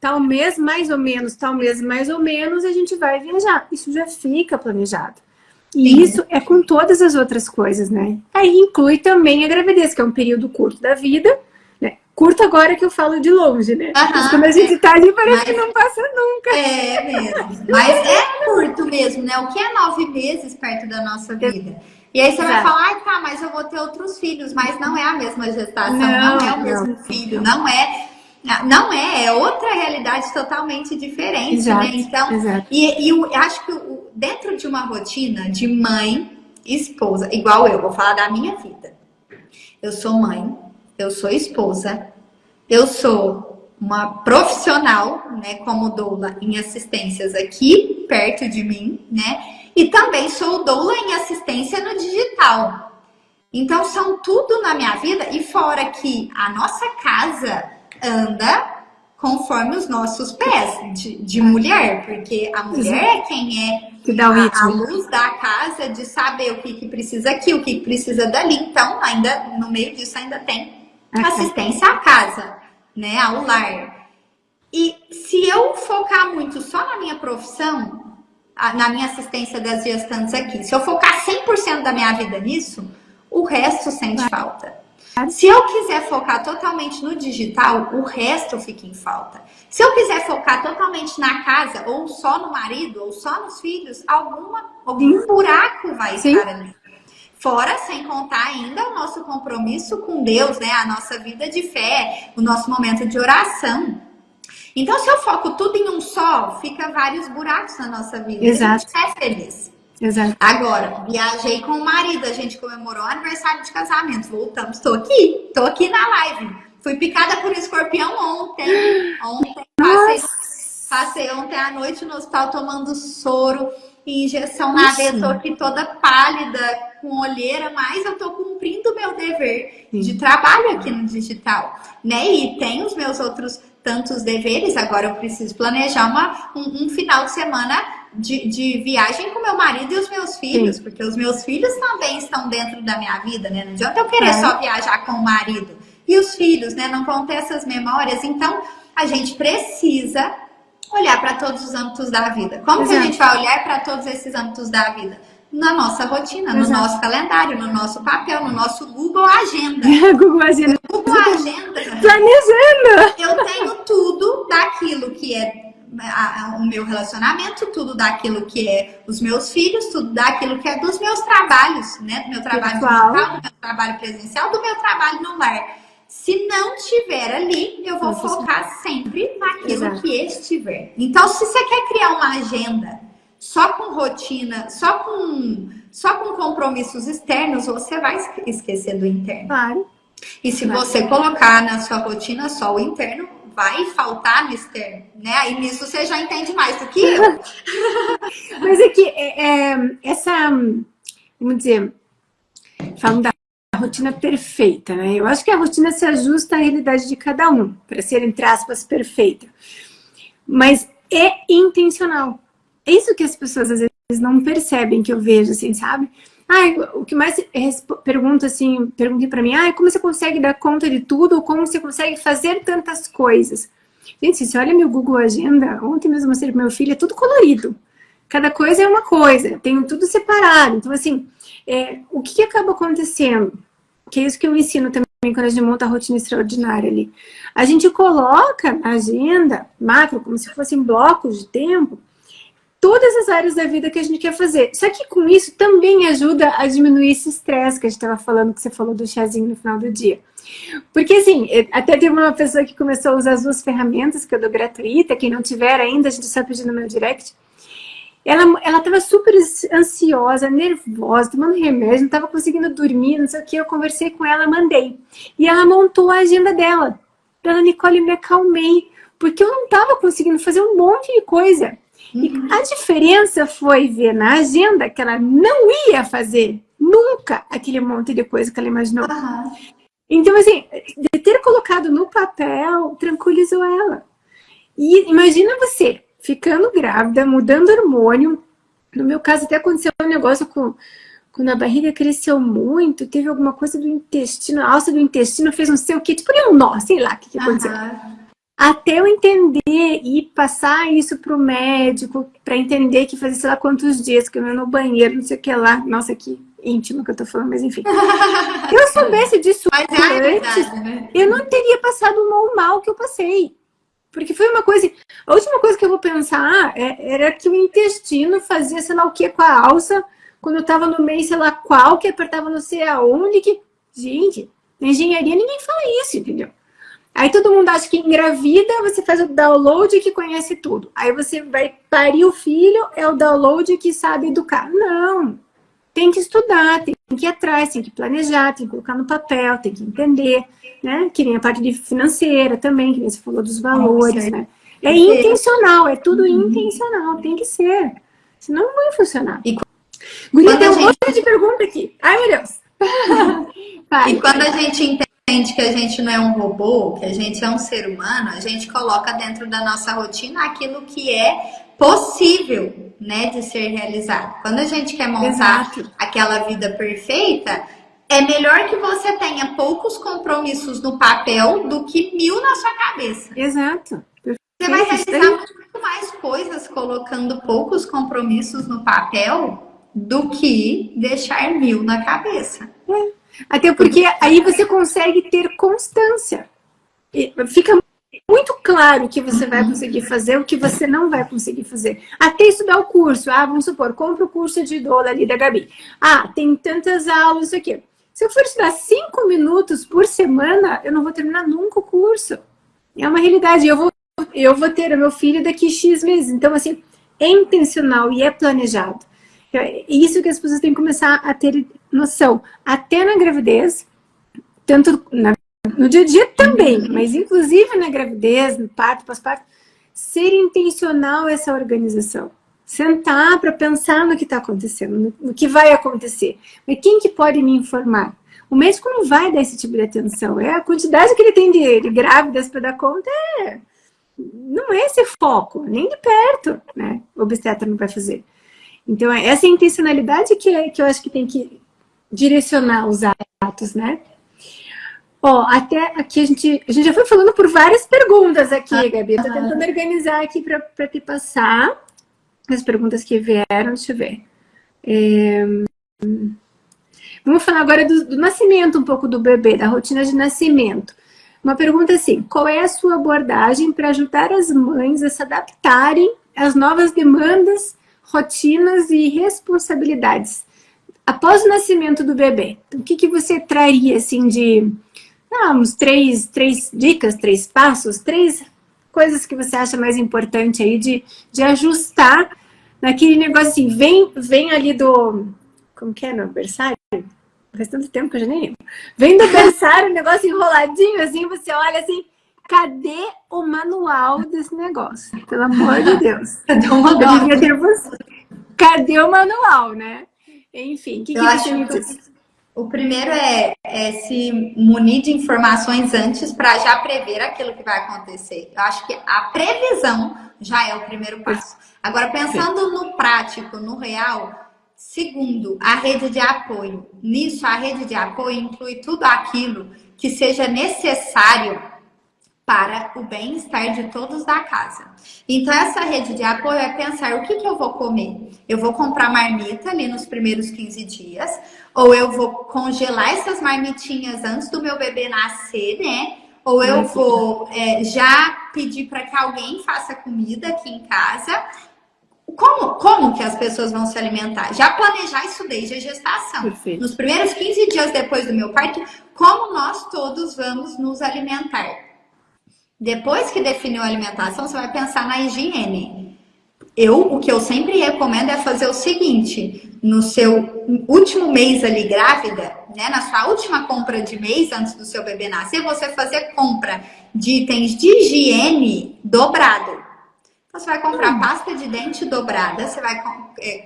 tal mês mais ou menos, a gente vai viajar. Isso já fica planejado. E Sim. Isso é com todas as outras coisas, né? Aí inclui também a gravidez, que é um período curto da vida, né? Curto agora que eu falo de longe, né? Mas quando a gente tá ali, parece que não passa nunca. É mesmo. Mas é curto mesmo, né? O que é 9 meses perto da nossa vida? E aí você vai falar, tá, mas eu vou ter outros filhos, mas não é a mesma gestação, não é o mesmo filho, não é outra realidade totalmente diferente, exato, né? Então, e eu acho que dentro de uma rotina de mãe, esposa, igual eu, vou falar da minha vida. Eu sou mãe, eu sou esposa, eu sou uma profissional, né, como doula em assistências aqui perto de mim, né? E também sou doula em assistência no digital. Então, são tudo na minha vida e fora que a nossa casa anda conforme os nossos pés de mulher, porque a mulher é quem é que dá o ritmo. A luz da casa de saber o que precisa aqui, o que precisa dali. Então, ainda no meio disso ainda tem assistência à casa, né, ao lar. E se eu focar muito só na minha profissão, na minha assistência das gestantes aqui, se eu focar 100% da minha vida nisso, o resto sente falta. Se eu quiser focar totalmente no digital, o resto fica em falta. Se eu quiser focar totalmente na casa, ou só no marido, ou só nos filhos, algum buraco vai estar ali. Fora, sem contar ainda o nosso compromisso com Deus, né? A nossa vida de fé, o nosso momento de oração. Então, se eu foco tudo em um só, fica vários buracos na nossa vida. Exato. E a gente é feliz. Exato. Agora, viajei com o marido, a gente comemorou o aniversário de casamento, voltamos, tô aqui na live. Fui picada por um escorpião ontem passei ontem à noite no hospital tomando soro e injeção na veia, tô aqui toda pálida, com olheira, mas eu tô cumprindo o meu dever de trabalho aqui no digital, né? E tem os meus outros tantos deveres, agora eu preciso planejar um final de semana de viagem com meu marido e os meus filhos, porque os meus filhos também estão dentro da minha vida, né? Não adianta eu querer só viajar com o marido. E os filhos, né? Não vão ter essas memórias. Então, a gente precisa olhar para todos os âmbitos da vida. Como que a gente vai olhar para todos esses âmbitos da vida? Na nossa rotina, no nosso calendário, no nosso papel, no nosso Google Agenda. Google Agenda. Google Agenda. Planejando. Eu tenho tudo daquilo que é o meu relacionamento, tudo daquilo que é os meus filhos, tudo daquilo que é dos meus trabalhos, né? Do meu trabalho digital, do meu trabalho presencial, do meu trabalho no lar. Se não tiver ali, eu vou focar sempre naquilo que estiver. Então, se você quer criar uma agenda só com rotina, só com compromissos externos, você vai esquecer do interno. Claro. E se você colocar na sua rotina só o interno, vai faltar no externo, né? Aí nisso você já entende mais do que eu. Mas é que vamos dizer, falando da rotina perfeita, né? Eu acho que a rotina se ajusta à realidade de cada um, para ser, entre aspas, perfeita. Mas é intencional. É isso que as pessoas às vezes não percebem, que eu vejo, assim, sabe? Ai, o que mais perguntem para mim, ai, como você consegue dar conta de tudo, ou como você consegue fazer tantas coisas? Gente, se você olha meu Google Agenda, ontem mesmo eu mostrei pro meu filho, é tudo colorido. Cada coisa é uma coisa, tem tudo separado. Então, assim, o que acaba acontecendo? Que é isso que eu ensino também quando a gente monta a rotina extraordinária ali. A gente coloca na agenda macro, como se fossem blocos de tempo, todas as áreas da vida que a gente quer fazer. Só que com isso também ajuda a diminuir esse estresse que a gente estava falando, que você falou do chazinho no final do dia. Porque, assim, até teve uma pessoa que começou a usar as 2 ferramentas que eu dou gratuita. Quem não tiver ainda, a gente só pediu no meu direct. Ela tava super ansiosa, nervosa, tomando remédio, não tava conseguindo dormir, não sei o que. Eu conversei com ela, mandei. E ela montou a agenda dela. Dona Nicole, me acalmei, porque eu não tava conseguindo fazer um monte de coisa. E a diferença foi ver na agenda que ela não ia fazer nunca aquele monte de coisa que ela imaginou. Então, assim, de ter colocado no papel, tranquilizou ela. E imagina você ficando grávida, mudando hormônio. No meu caso, até aconteceu um negócio quando a barriga cresceu muito, teve alguma coisa do intestino, a alça do intestino fez não sei o que, tipo um nó, sei lá o que aconteceu. Até eu entender e passar isso pro médico, para entender que fazia sei lá quantos dias que eu ia no banheiro, não sei o que lá. Nossa, que íntimo que eu tô falando, mas enfim. Se eu soubesse disso antes, né? Eu não teria passado o mal que eu passei. Porque foi uma coisa... A última coisa que eu vou pensar era que o intestino fazia sei lá o que com a alça, quando eu tava no meio sei lá qual, que apertava não sei aonde, que... Gente, na engenharia ninguém fala isso, entendeu? Aí todo mundo acha que engravida, você faz o download que conhece tudo. Aí você vai parir o filho, é o download que sabe educar. Não! Tem que estudar, tem que ir atrás, tem que planejar, tem que colocar no papel, tem que entender, né? Que nem a parte de financeira também, que nem você falou dos valores, né? É intencional, é tudo intencional, tem que ser. Senão não vai funcionar. Guria, tem um monte de pergunta aqui. Ai, meu Deus! E quando a gente entende que a gente não é um robô, que a gente é um ser humano, a gente coloca dentro da nossa rotina aquilo que é possível, né, de ser realizado. Quando a gente quer montar aquela vida perfeita, é melhor que você tenha poucos compromissos no papel do que 1000 na sua cabeça. Exato. Você vai realizar muito mais coisas colocando poucos compromissos no papel do que deixar 1000 na cabeça. Até porque aí você consegue ter constância. Fica muito claro o que você vai conseguir fazer, o que você não vai conseguir fazer. Até estudar o curso. Vamos supor, compra o curso de doula ali da Gabi. Tem tantas aulas, isso aqui. Se eu for estudar 5 minutos por semana, eu não vou terminar nunca o curso. É uma realidade. Eu vou ter o meu filho daqui X meses. Então, assim, é intencional e é planejado. É isso que as pessoas têm que começar a ter noção. Até na gravidez, tanto no dia a dia também, mas inclusive na gravidez, no parto, pós-parto, ser intencional essa organização. Sentar para pensar no que está acontecendo, no que vai acontecer. Mas quem que pode me informar? O médico não vai dar esse tipo de atenção. A quantidade que ele tem de grávidas para dar conta não é esse foco, nem de perto, né? O obstetra não vai fazer. Então, essa intencionalidade que eu acho que tem que direcionar os atos, né? Até aqui a gente já foi falando por várias perguntas aqui, Gabi. Estou tentando organizar aqui para te passar as perguntas que vieram. Deixa eu ver. Vamos falar agora do nascimento, um pouco do bebê, da rotina de nascimento. Uma pergunta assim, qual é a sua abordagem para ajudar as mães a se adaptarem às novas demandas, rotinas e responsabilidades após o nascimento do bebê? Então, o que você traria, assim, de uns três dicas, 3 passos, 3 coisas que você acha mais importante aí de ajustar naquele negócio assim, vem ali do... Como que é, no berçário? Faz tanto tempo que eu já nem lembro. Vem do berçário, um negócio enroladinho, assim, você olha assim, cadê o manual desse negócio? Pelo amor de Deus. Cadê o manual? Eu devia ter você. Cadê o manual, né? Enfim, o que você me diz? O primeiro é se munir de informações antes para já prever aquilo que vai acontecer. Eu acho que a previsão já é o primeiro passo. Agora, pensando no prático, no real, Segundo, a rede de apoio. Nisso, a rede de apoio inclui tudo aquilo que seja necessário para o bem-estar de todos da casa. Então, essa rede de apoio é pensar o que eu vou comer. Eu vou comprar marmita ali nos primeiros 15 dias, ou eu vou congelar essas marmitinhas antes do meu bebê nascer, né? Ou eu vou já pedir para que alguém faça comida aqui em casa. Como que as pessoas vão se alimentar? Já planejar isso desde a gestação. Perfeito. Nos primeiros 15 dias depois do meu parto, como nós todos vamos nos alimentar? Depois que definiu a alimentação, você vai pensar na higiene. O que eu sempre recomendo é fazer o seguinte: no seu último mês ali grávida, né, na sua última compra de mês antes do seu bebê nascer, você fazer compra de itens de higiene dobrado. Então, você vai comprar pasta de dente dobrada, você vai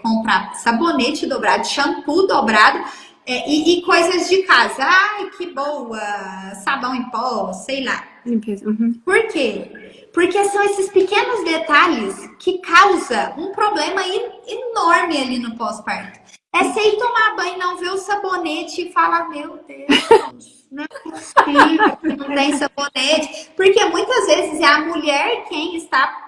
comprar sabonete dobrado, shampoo dobrado e coisas de casa. Ai, que boa! Sabão em pó, sei lá. Limpeza. Uhum. Por quê? Porque são esses pequenos detalhes que causam um problema enorme ali no pós-parto. É você ir tomar banho e não ver o sabonete e falar, meu Deus, não é possível que não tem sabonete. Porque muitas vezes é a mulher quem está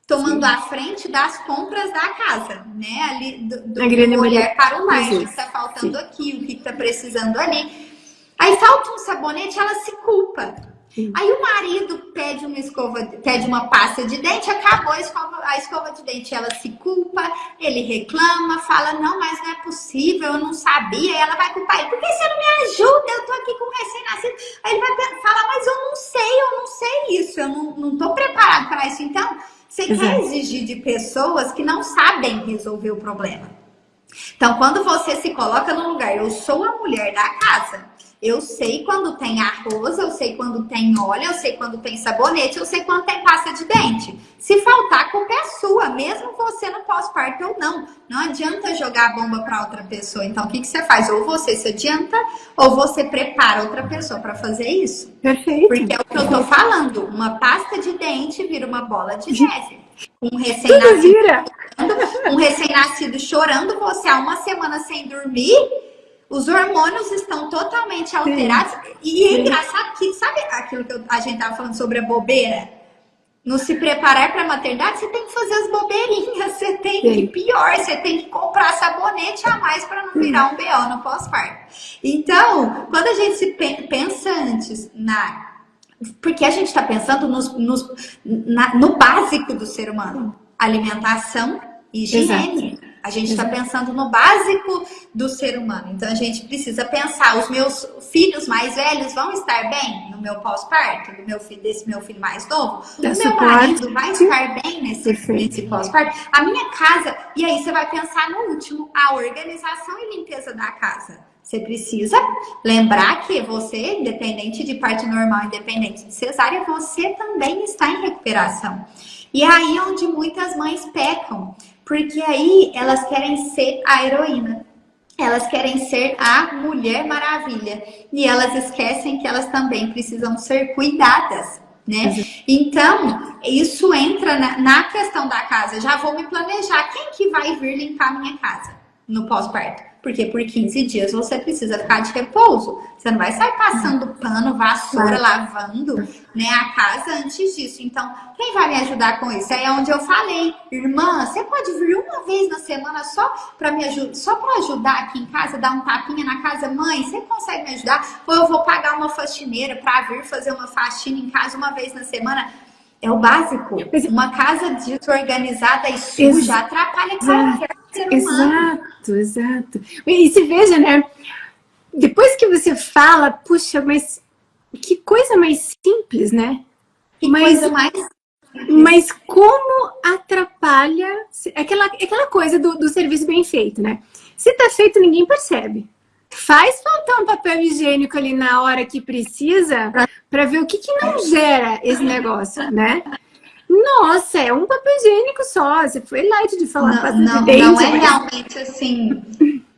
tomando a frente das compras da casa, né? Ali do olhar para o lar, o que está faltando aqui, o que está precisando ali. Aí falta um sabonete, ela se culpa. Aí o marido pede uma pasta de dente, acabou a escova de dente, ela se culpa, ele reclama, fala, não, mas não é possível, eu não sabia, e ela vai culpar ele, por que você não me ajuda? Eu tô aqui com um recém-nascido. Aí ele vai falar, mas eu não sei isso, eu não tô preparado para isso. Então, você quer exigir de pessoas que não sabem resolver o problema. Então, quando você se coloca no lugar, eu sou a mulher da casa, eu sei quando tem arroz, eu sei quando tem óleo, eu sei quando tem sabonete, eu sei quando tem pasta de dente. Se faltar, a culpa é sua, mesmo você no pós-parto ou não. Não adianta jogar a bomba para outra pessoa. Então, o que você faz? Ou você se adianta, ou você prepara outra pessoa para fazer isso. Perfeito. Porque é o que eu tô falando. Uma pasta de dente vira uma bola de neve. Um recém-nascido chorando, você há uma semana sem dormir, os hormônios estão totalmente alterados. E é engraçado que, sabe aquilo que a gente tava falando sobre a bobeira? No se preparar para a maternidade, você tem que fazer as bobeirinhas, você tem que, pior, você tem que comprar sabonete a mais para não virar um BO no pós-parto. Então, quando a gente se pensa antes porque a gente está pensando no básico do ser humano, alimentação e higiene. Exato. A gente está pensando no básico do ser humano. Então, a gente precisa pensar, os meus filhos mais velhos vão estar bem no meu pós-parto? Desse meu filho mais novo? O meu marido vai estar bem nesse pós-parto? A minha casa... E aí, você vai pensar no último, a organização e limpeza da casa. Você precisa lembrar que você, independente de parto normal, independente de cesárea, você também está em recuperação. E aí onde muitas mães pecam, porque aí elas querem ser a heroína, elas querem ser a Mulher Maravilha, e elas esquecem que elas também precisam ser cuidadas, né? Então, isso entra na questão da casa. Já vou me planejar, quem que vai vir limpar minha casa no pós-parto? Porque por 15 dias você precisa ficar de repouso. Você não vai sair passando pano, vassoura, lavando, né, a casa antes disso. Então, quem vai me ajudar com isso? Aí é onde eu falei, irmã, você pode vir uma vez na semana só para me ajudar, só para ajudar aqui em casa, dar um tapinha na casa? Mãe, você consegue me ajudar? Ou eu vou pagar uma faxineira para vir fazer uma faxina em casa uma vez na semana? É o básico. Uma casa desorganizada e suja atrapalha qualquer ser humano. Exato. E se veja, né? Depois que você fala, puxa, mas que coisa mais simples, né? Mas como atrapalha aquela coisa do serviço bem feito, né? Se tá feito, ninguém percebe. Faz faltar um papel higiênico ali na hora que precisa para ver o que não gera esse negócio, né? Nossa, é um papel higiênico só. Você foi light de falar. Não é realmente assim.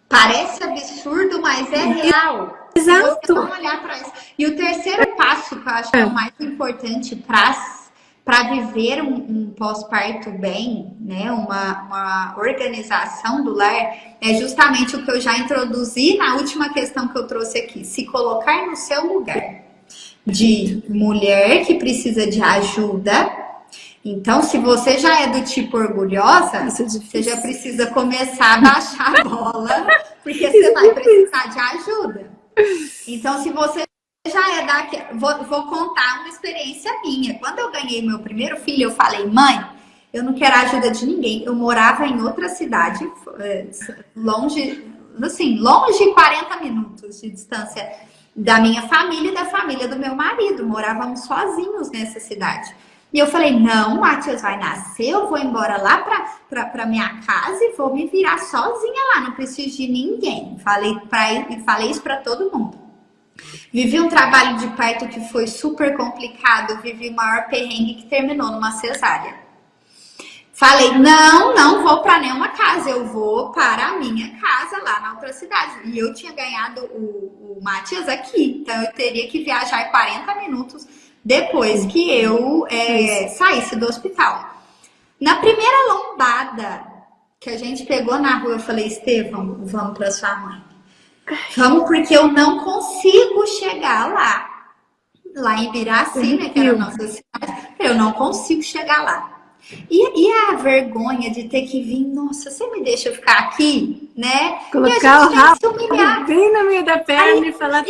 Parece absurdo, mas é real. Exato. Você não olhar para isso. E o terceiro passo, que eu acho que é o mais importante para para viver um pós-parto bem, né, uma organização do lar, é justamente o que eu já introduzi na última questão que eu trouxe aqui. Se colocar no seu lugar de mulher que precisa de ajuda. Então, se você já é do tipo orgulhosa, você já precisa começar a baixar a bola, porque você vai precisar de ajuda. Então, se você já é daqui, vou contar uma experiência minha. Quando eu ganhei meu primeiro filho, eu falei, mãe, eu não quero a ajuda de ninguém. Eu morava em outra cidade, longe 40 minutos de distância da minha família e da família do meu marido. Morávamos sozinhos nessa cidade. E eu falei, não, o Matheus vai nascer, eu vou embora lá pra minha casa e vou me virar sozinha lá, não preciso de ninguém. Falei isso pra todo mundo. Vivi um trabalho de parto que foi super complicado, vivi o maior perrengue que terminou numa cesárea. Falei, não vou para nenhuma casa, eu vou para a minha casa lá na outra cidade. E eu tinha ganhado o Matias aqui, então eu teria que viajar 40 minutos depois que eu saísse do hospital. Na primeira lombada que a gente pegou na rua, eu falei, Estevão, vamos para sua mãe. Vamos, porque eu não consigo chegar lá em Biraci, né, que era a nossa cidade, eu não consigo chegar lá. E a vergonha de ter que vir, nossa, você me deixa eu ficar aqui, né? Colocar o rabo bem no meio da perna e falar,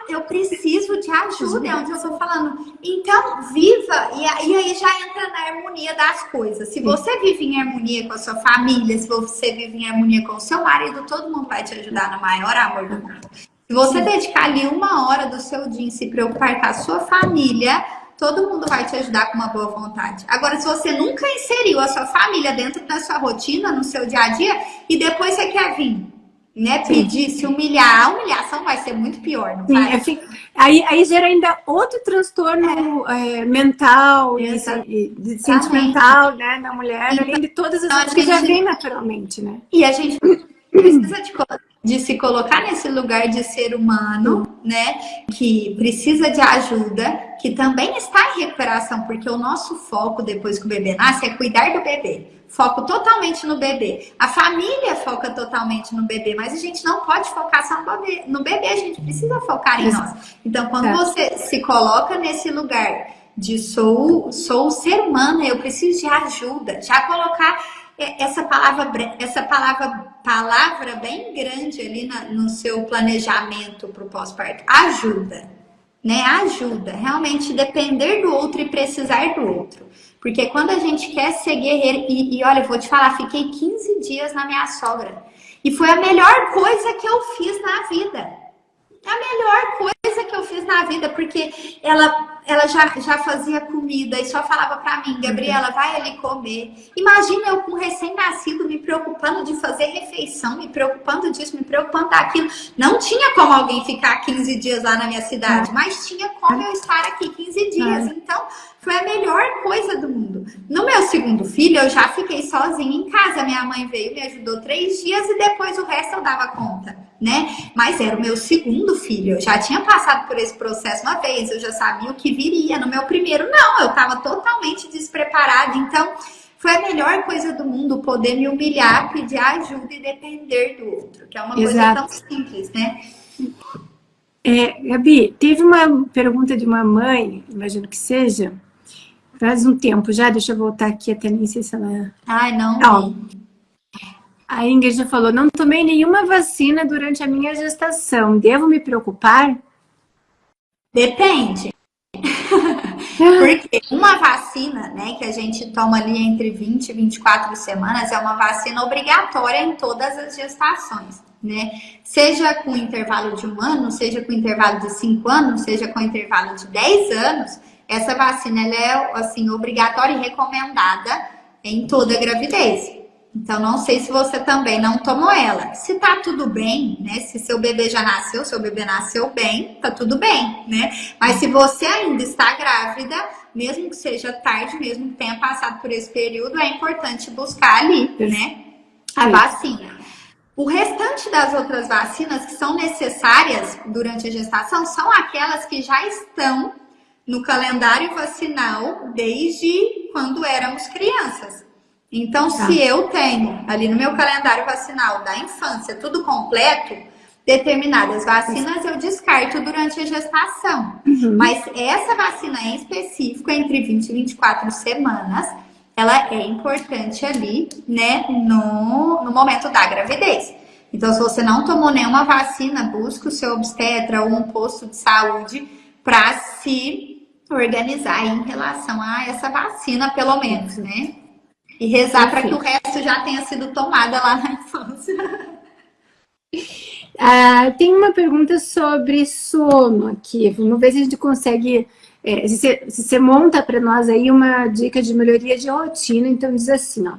eu preciso de ajuda, é onde eu tô falando. Então, viva, e aí já entra na harmonia das coisas. Se você vive em harmonia com a sua família, se você vive em harmonia com o seu marido, todo mundo vai te ajudar no maior amor do mundo. Se você dedicar ali 1 hora do seu dia em se preocupar com a sua família, todo mundo vai te ajudar com uma boa vontade. Agora, se você nunca inseriu a sua família dentro da sua rotina, no seu dia a dia, e depois você quer vir, né, pedir, se humilhar, a humilhação vai ser muito pior, não vai? Sim, aí gera ainda outro transtorno mental e sentimental, né, na mulher, além de todas as coisas que já vem naturalmente, né? E a gente precisa de se colocar nesse lugar de ser humano, né, que precisa de ajuda, que também está em recuperação, porque o nosso foco depois que o bebê nasce é cuidar do bebê. Foco totalmente no bebê. A família foca totalmente no bebê, mas a gente não pode focar só no bebê, a gente precisa focar em nós. Então, quando você se coloca nesse lugar de sou ser humano, eu preciso de ajuda, já colocar essa palavra bem grande ali no seu planejamento para o pós-parto. Ajuda, né? Ajuda. Realmente depender do outro e precisar do outro. Porque quando a gente quer ser guerreiro, e olha, eu vou te falar, fiquei 15 dias na minha sogra. E foi a melhor coisa que eu fiz na vida. A melhor coisa que eu fiz na vida, porque ela já fazia comida e só falava pra mim, Gabriela, vai ali comer. Imagina eu com um recém-nascido me preocupando de fazer refeição, me preocupando disso, me preocupando daquilo. Não tinha como alguém ficar 15 dias lá na minha cidade, mas tinha como eu estar aqui 15 dias. Então, foi a melhor coisa do mundo. No meu segundo filho, eu já fiquei sozinha em casa. Minha mãe veio, me ajudou 3 dias e depois o resto eu dava conta, né? Mas era o meu segundo filho. Eu já tinha passado por esse processo uma vez, eu já sabia o que viria. No meu primeiro, não. Eu estava totalmente despreparada. Então, foi a melhor coisa do mundo poder me humilhar, pedir ajuda e depender do outro. Que é uma coisa tão simples, né? Gabi, teve uma pergunta de uma mãe, imagino que seja, faz um tempo já, deixa eu voltar aqui até nem sei se ela... Ai, não. A Ingrid já falou, não tomei nenhuma vacina durante a minha gestação, devo me preocupar? Depende. Porque uma vacina, né, que a gente toma ali entre 20 e 24 semanas, é uma vacina obrigatória em todas as gestações, né? Seja com intervalo de 1 ano, seja com intervalo de 5 anos, seja com intervalo de 10 anos, essa vacina ela é assim, obrigatória e recomendada em toda a gravidez. Então, não sei se você também não tomou ela. Se tá tudo bem, né? Se seu bebê já nasceu, seu bebê nasceu bem, tá tudo bem, né? Mas se você ainda está grávida, mesmo que seja tarde, mesmo que tenha passado por esse período, é importante buscar ali, né? A vacina. O restante das outras vacinas que são necessárias durante a gestação são aquelas que já estão no calendário vacinal desde quando éramos crianças. Então, se eu tenho ali no meu calendário vacinal da infância tudo completo, determinadas vacinas eu descarto durante a gestação. Mas essa vacina em específico, entre 20 e 24 semanas, ela é importante ali, né, no momento da gravidez. Então, se você não tomou nenhuma vacina, busque o seu obstetra ou um posto de saúde para se organizar em relação a essa vacina, pelo menos, né? E rezar para que o resto já tenha sido tomada lá na infância. Tem uma pergunta sobre sono aqui. Vamos ver se a gente consegue. Se você monta para nós aí uma dica de melhoria de rotina. Então, diz assim: ó.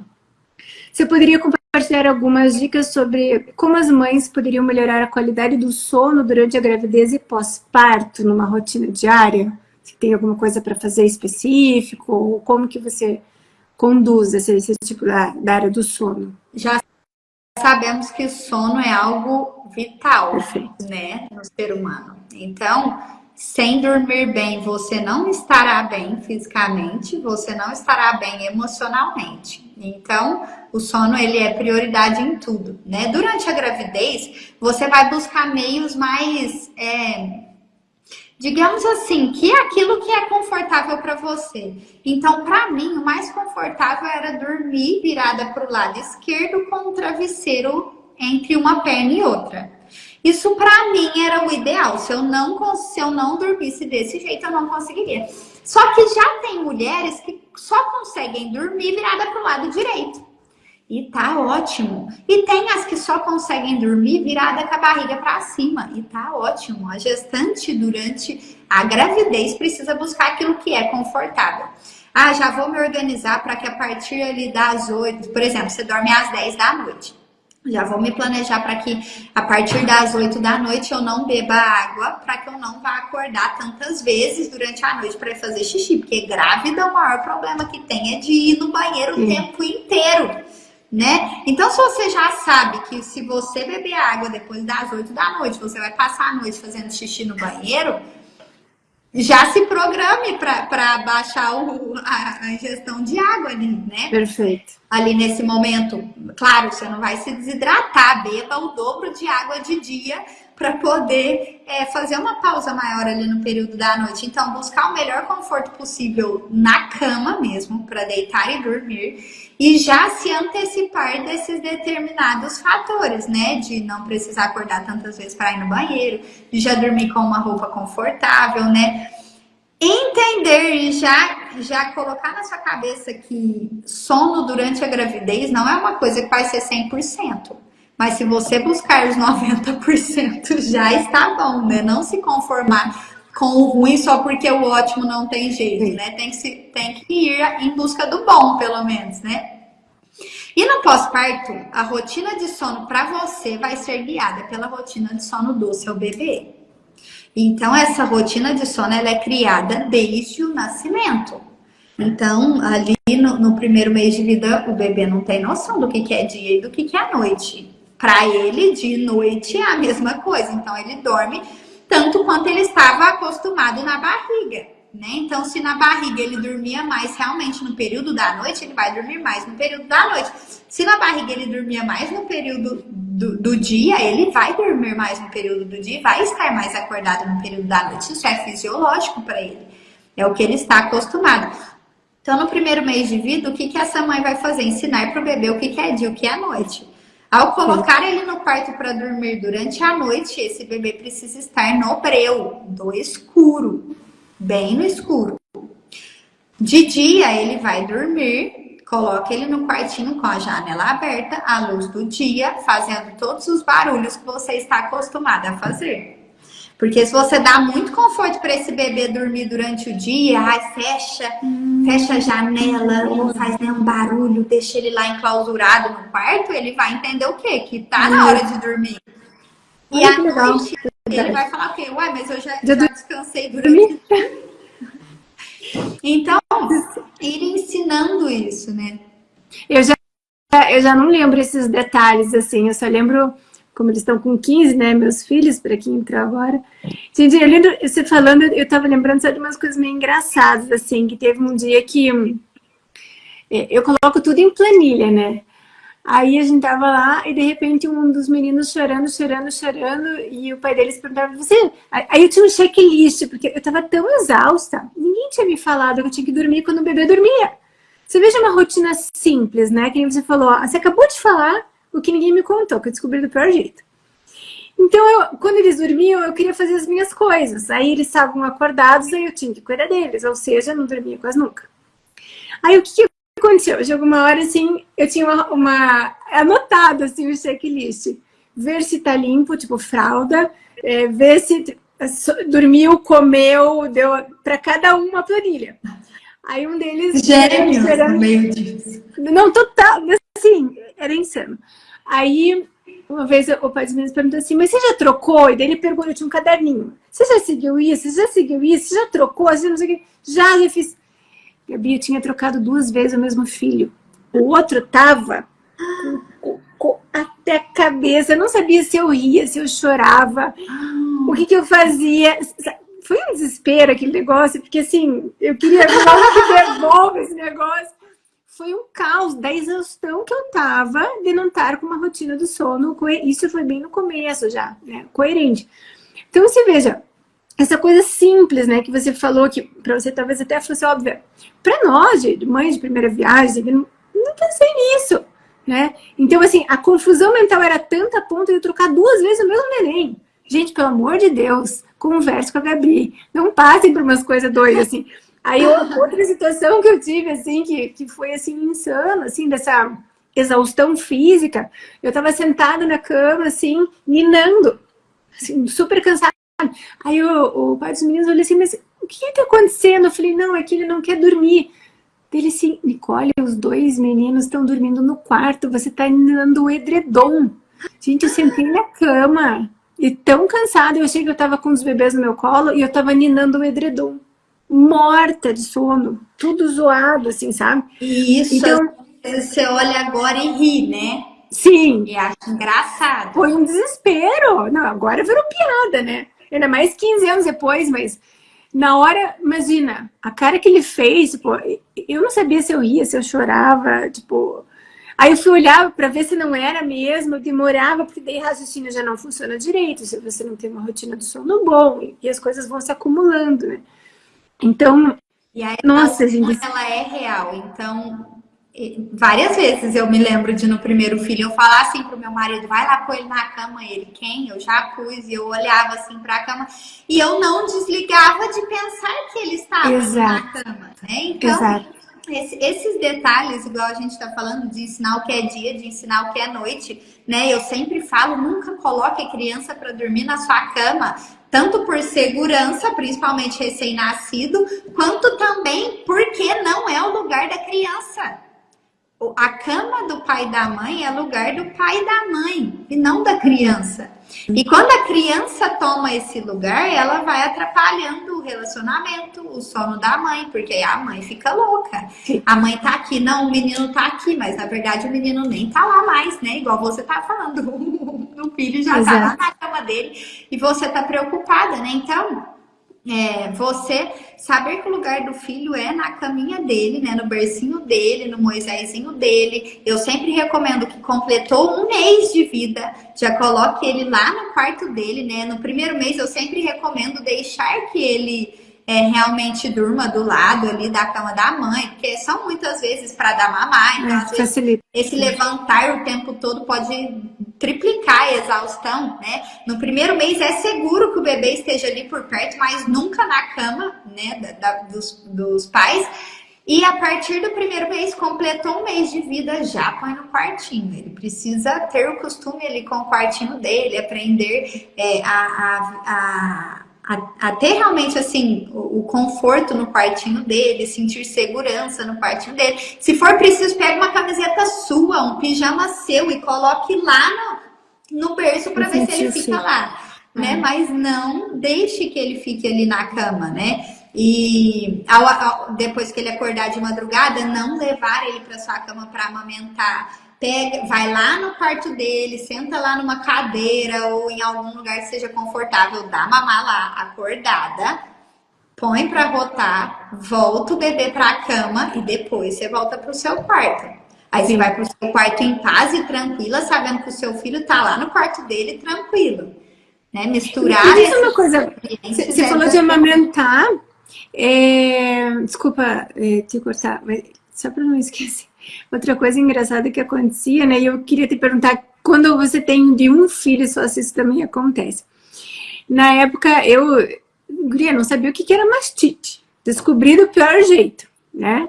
Você poderia compartilhar algumas dicas sobre como as mães poderiam melhorar a qualidade do sono durante a gravidez e pós-parto, numa rotina diária? Se tem alguma coisa para fazer específico? Ou como que você conduz esse tipo da área do sono? Já sabemos que o sono é algo vital, né, no ser humano. Então, sem dormir bem, você não estará bem fisicamente, você não estará bem emocionalmente. Então, o sono, ele é prioridade em tudo, né? Durante a gravidez, você vai buscar meios mais, digamos assim, que é aquilo que é confortável para você. Então, para mim, o mais confortável era dormir virada para o lado esquerdo com o travesseiro entre uma perna e outra. Isso para mim era o ideal. Se eu não dormisse desse jeito, eu não conseguiria. Só que já tem mulheres que só conseguem dormir virada para o lado direito. E tá ótimo. E tem as que só conseguem dormir virada com a barriga para cima. E tá ótimo. A gestante, durante a gravidez, precisa buscar aquilo que é confortável. Já vou me organizar para que a partir ali das 8, por exemplo, você dorme às 10 da noite. Já vou me planejar para que a partir das 8 da noite eu não beba água, para que eu não vá acordar tantas vezes durante a noite para fazer xixi. Porque grávida, o maior problema que tem é de ir no banheiro o tempo inteiro. Né? Então, se você já sabe que se você beber água depois das 8 da noite, você vai passar a noite fazendo xixi no banheiro, já se programe para baixar a ingestão de água ali, né? Perfeito. Ali nesse momento, claro, você não vai se desidratar, beba o dobro de água de dia para poder fazer uma pausa maior ali no período da noite. Então, buscar o melhor conforto possível na cama mesmo, para deitar e dormir. E já se antecipar desses determinados fatores, né? De não precisar acordar tantas vezes para ir no banheiro, de já dormir com uma roupa confortável, né? Entender e já colocar na sua cabeça que sono durante a gravidez não é uma coisa que vai ser 100%. Mas se você buscar os 90% já está bom, né? Não se conformar com o ruim só porque o ótimo não tem jeito, né? Tem que ir em busca do bom, pelo menos, né? E no pós-parto, a rotina de sono para você vai ser guiada pela rotina de sono do seu bebê. Então, essa rotina de sono ela é criada desde o nascimento. Então, ali no primeiro mês de vida, o bebê não tem noção do que é dia e do que é noite. Para ele, de noite é a mesma coisa. Então, ele dorme tanto quanto ele estava acostumado na barriga, né? Então, se na barriga ele dormia mais realmente no período da noite, ele vai dormir mais no período da noite. Se na barriga ele dormia mais no período do dia, ele vai dormir mais no período do dia e vai estar mais acordado no período da noite. Isso é fisiológico para ele. É o que ele está acostumado. Então, no primeiro mês de vida, o que essa mãe vai fazer? Ensinar para o bebê o que é dia e o que é noite. Ao colocar ele no quarto para dormir durante a noite, esse bebê precisa estar no breu, do escuro, bem no escuro. De dia, ele vai dormir, coloca ele no quartinho com a janela aberta, à luz do dia, fazendo todos os barulhos que você está acostumado a fazer. Porque se você dá muito conforto para esse bebê dormir durante o dia, fecha a janela, não faz nenhum barulho, deixa ele lá enclausurado no quarto, ele vai entender o quê? Que tá na hora de dormir. E à noite ele vai falar o quê? Ué, mas eu já descansei durante o dia. Então, ir ensinando isso, né? Eu já não lembro esses detalhes, assim, eu só lembro como eles estão com 15, né, meus filhos, para quem entrou agora. Gente, eu lembro, você falando, eu tava lembrando só de umas coisas meio engraçadas, assim, que teve um dia que eu coloco tudo em planilha, né? Aí a gente tava lá e de repente um dos meninos chorando, e o pai deles perguntava, você... Aí eu tinha um checklist, porque eu tava tão exausta, ninguém tinha me falado que eu tinha que dormir quando o bebê dormia. Você veja uma rotina simples, né? Que nem você falou, você acabou de falar o que ninguém me contou, que eu descobri do pior jeito. Então, quando eles dormiam, eu queria fazer as minhas coisas. Aí eles estavam acordados, aí eu tinha que cuidar deles, ou seja, não dormia quase nunca. Aí o que aconteceu? De alguma hora, assim, eu tinha anotado, assim, o checklist. Ver se tá limpo, tipo, fralda, ver se dormiu, comeu, deu para cada um uma planilha. Aí um deles... Gêmeos no meio disso. Não, total, assim, era insano. Aí, uma vez o pai dos meninos perguntou assim, mas você já trocou? E daí ele perguntou, eu tinha um caderninho. Você já seguiu isso? Você já seguiu isso? Você já trocou? Você não sei o que. Já fiz. Gabi, eu tinha trocado 2 vezes o mesmo filho. O outro tava com até a cabeça. Eu não sabia se eu ria, se eu chorava. O que eu fazia? Foi um desespero aquele negócio, porque assim, eu queria logo que devolva esse negócio. Foi um caos da exaustão que eu tava de não estar com uma rotina do sono. Isso foi bem no começo já, né? Coerente. Então você veja, essa coisa simples, né, que você falou, que pra você talvez até fosse óbvia. Pra nós, de mães de primeira viagem, não pensei nisso, né? Então assim, a confusão mental era tanta a ponto de eu trocar 2 vezes o mesmo neném. Gente, pelo amor de Deus, converse com a Gabi. Não passem por umas coisas doidas, assim. Aí, outra situação que eu tive, assim, que foi, assim, insano, assim, dessa exaustão física. Eu tava sentada na cama, assim, ninando, assim, super cansada. Aí o pai dos meninos olhou assim, mas o que tá acontecendo? Eu falei, não, é que ele não quer dormir. Ele assim, Nicole, os 2 meninos estão dormindo no quarto, você tá ninando o edredom. Gente, eu sentei na cama e tão cansada, eu achei que eu tava com os bebês no meu colo e eu tava ninando o edredom. Morta de sono, tudo zoado, assim, sabe? E isso, então, você olha agora e ri, né? Sim. E acha engraçado. Foi um desespero. Não, agora virou piada, né? Ainda mais 15 anos depois, mas na hora, imagina, a cara que ele fez, tipo, eu não sabia se eu ria, se eu chorava, tipo... Aí eu fui olhar para ver se não era mesmo, eu demorava, porque daí raciocínio já não funciona direito, se você não tem uma rotina do sono bom, e as coisas vão se acumulando, né? Então, e aí, nossa, gente... ela é real. Então, várias vezes eu me lembro de no primeiro filho eu falar assim pro meu marido, vai lá pôr ele na cama. Ele, quem? Eu já pus. E eu olhava assim pra cama e eu não desligava de pensar que ele estava na cama, né? Então, esses detalhes, igual a gente está falando, de ensinar o que é dia, de ensinar o que é noite, né? Eu sempre falo, nunca coloque a criança para dormir na sua cama, tanto por segurança, principalmente recém-nascido, quanto também porque não é o lugar da criança. A cama do pai e da mãe é lugar do pai e da mãe, e não da criança. E quando a criança toma esse lugar, ela vai atrapalhando o relacionamento, o sono da mãe, porque a mãe fica louca. A mãe tá aqui, não, o menino tá aqui, mas na verdade o menino nem tá lá mais, né? Igual você tá falando, o filho já tá lá na cama dele e você tá preocupada, né? Então, você saber que o lugar do filho é na caminha dele, né, no bercinho dele, no Moisésinho dele. Eu sempre recomendo que completou 1 mês de vida, já coloque ele lá no quarto dele, né? No primeiro mês eu sempre recomendo deixar que ele realmente durma do lado ali da cama da mãe, porque são muitas vezes para dar mamar, então às vezes esse levantar o tempo todo pode triplicar a exaustão, né? No primeiro mês é seguro que o bebê esteja ali por perto, mas nunca na cama, né, dos pais. E a partir do primeiro mês, completou 1 mês de vida, já põe no quartinho. Ele precisa ter o costume ali com o quartinho dele, aprender a ter realmente assim o conforto no quartinho dele, sentir segurança no quartinho dele. Se for preciso, pega uma camiseta sua, um pijama seu e coloque lá no berço para ver se ele fica lá, né? Mas não deixe que ele fique ali na cama, né? E depois que ele acordar de madrugada, não levar ele para sua cama para amamentar. pega, vai lá no quarto dele, senta lá numa cadeira ou em algum lugar que seja confortável, dá mamar lá, acordada, põe para rotar, volta o bebê para a cama e depois você volta para o seu quarto. Aí você vai para o seu quarto em paz e tranquila, sabendo que o seu filho tá lá no quarto dele tranquilo. Né? Misturar isso é uma coisa. Você falou de amamentar. Desculpa te cortar, mas só para não esquecer. Outra coisa engraçada que acontecia, né? E eu queria te perguntar, quando você tem de um filho só, se isso também acontece. Na época, guria, não sabia o que era mastite. Descobri do pior jeito, né?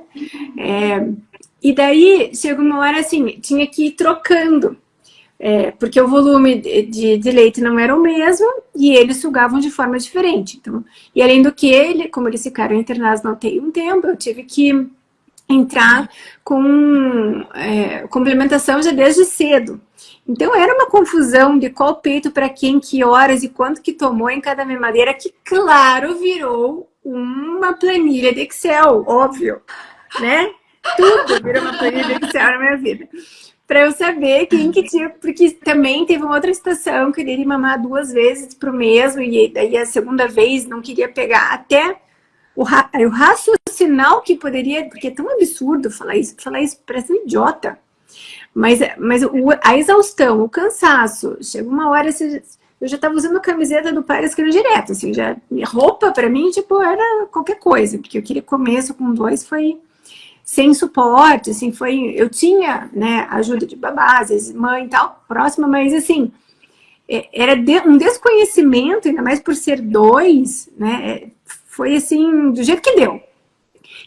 E daí, chegou uma hora assim, tinha que ir trocando. Porque o volume de leite não era o mesmo e eles sugavam de forma diferente. Então, e além do que, como eles ficaram internados não tem um tempo, eu tive que entrar com complementação já desde cedo. Então era uma confusão de qual peito para quem, que horas e quanto que tomou em cada mamadeira, que claro virou uma planilha de Excel, óbvio, né? Tudo virou uma planilha de Excel na minha vida. Para eu saber quem que tinha, porque também teve uma outra situação que eu queria mamar 2 vezes pro mesmo, e daí a segunda vez não queria pegar até o raciocinar que poderia, porque é tão absurdo falar isso parece um idiota. Mas a exaustão, o cansaço, chega uma hora, eu já estava usando a camiseta do Paris que era direto, assim, já, roupa para mim, tipo, era qualquer coisa, porque eu queria começo com 2, foi sem suporte, assim, eu tinha, né, ajuda de babá, às vezes mãe e tal, próxima, mas assim, era um desconhecimento, ainda mais por ser 2, né, foi assim, do jeito que deu.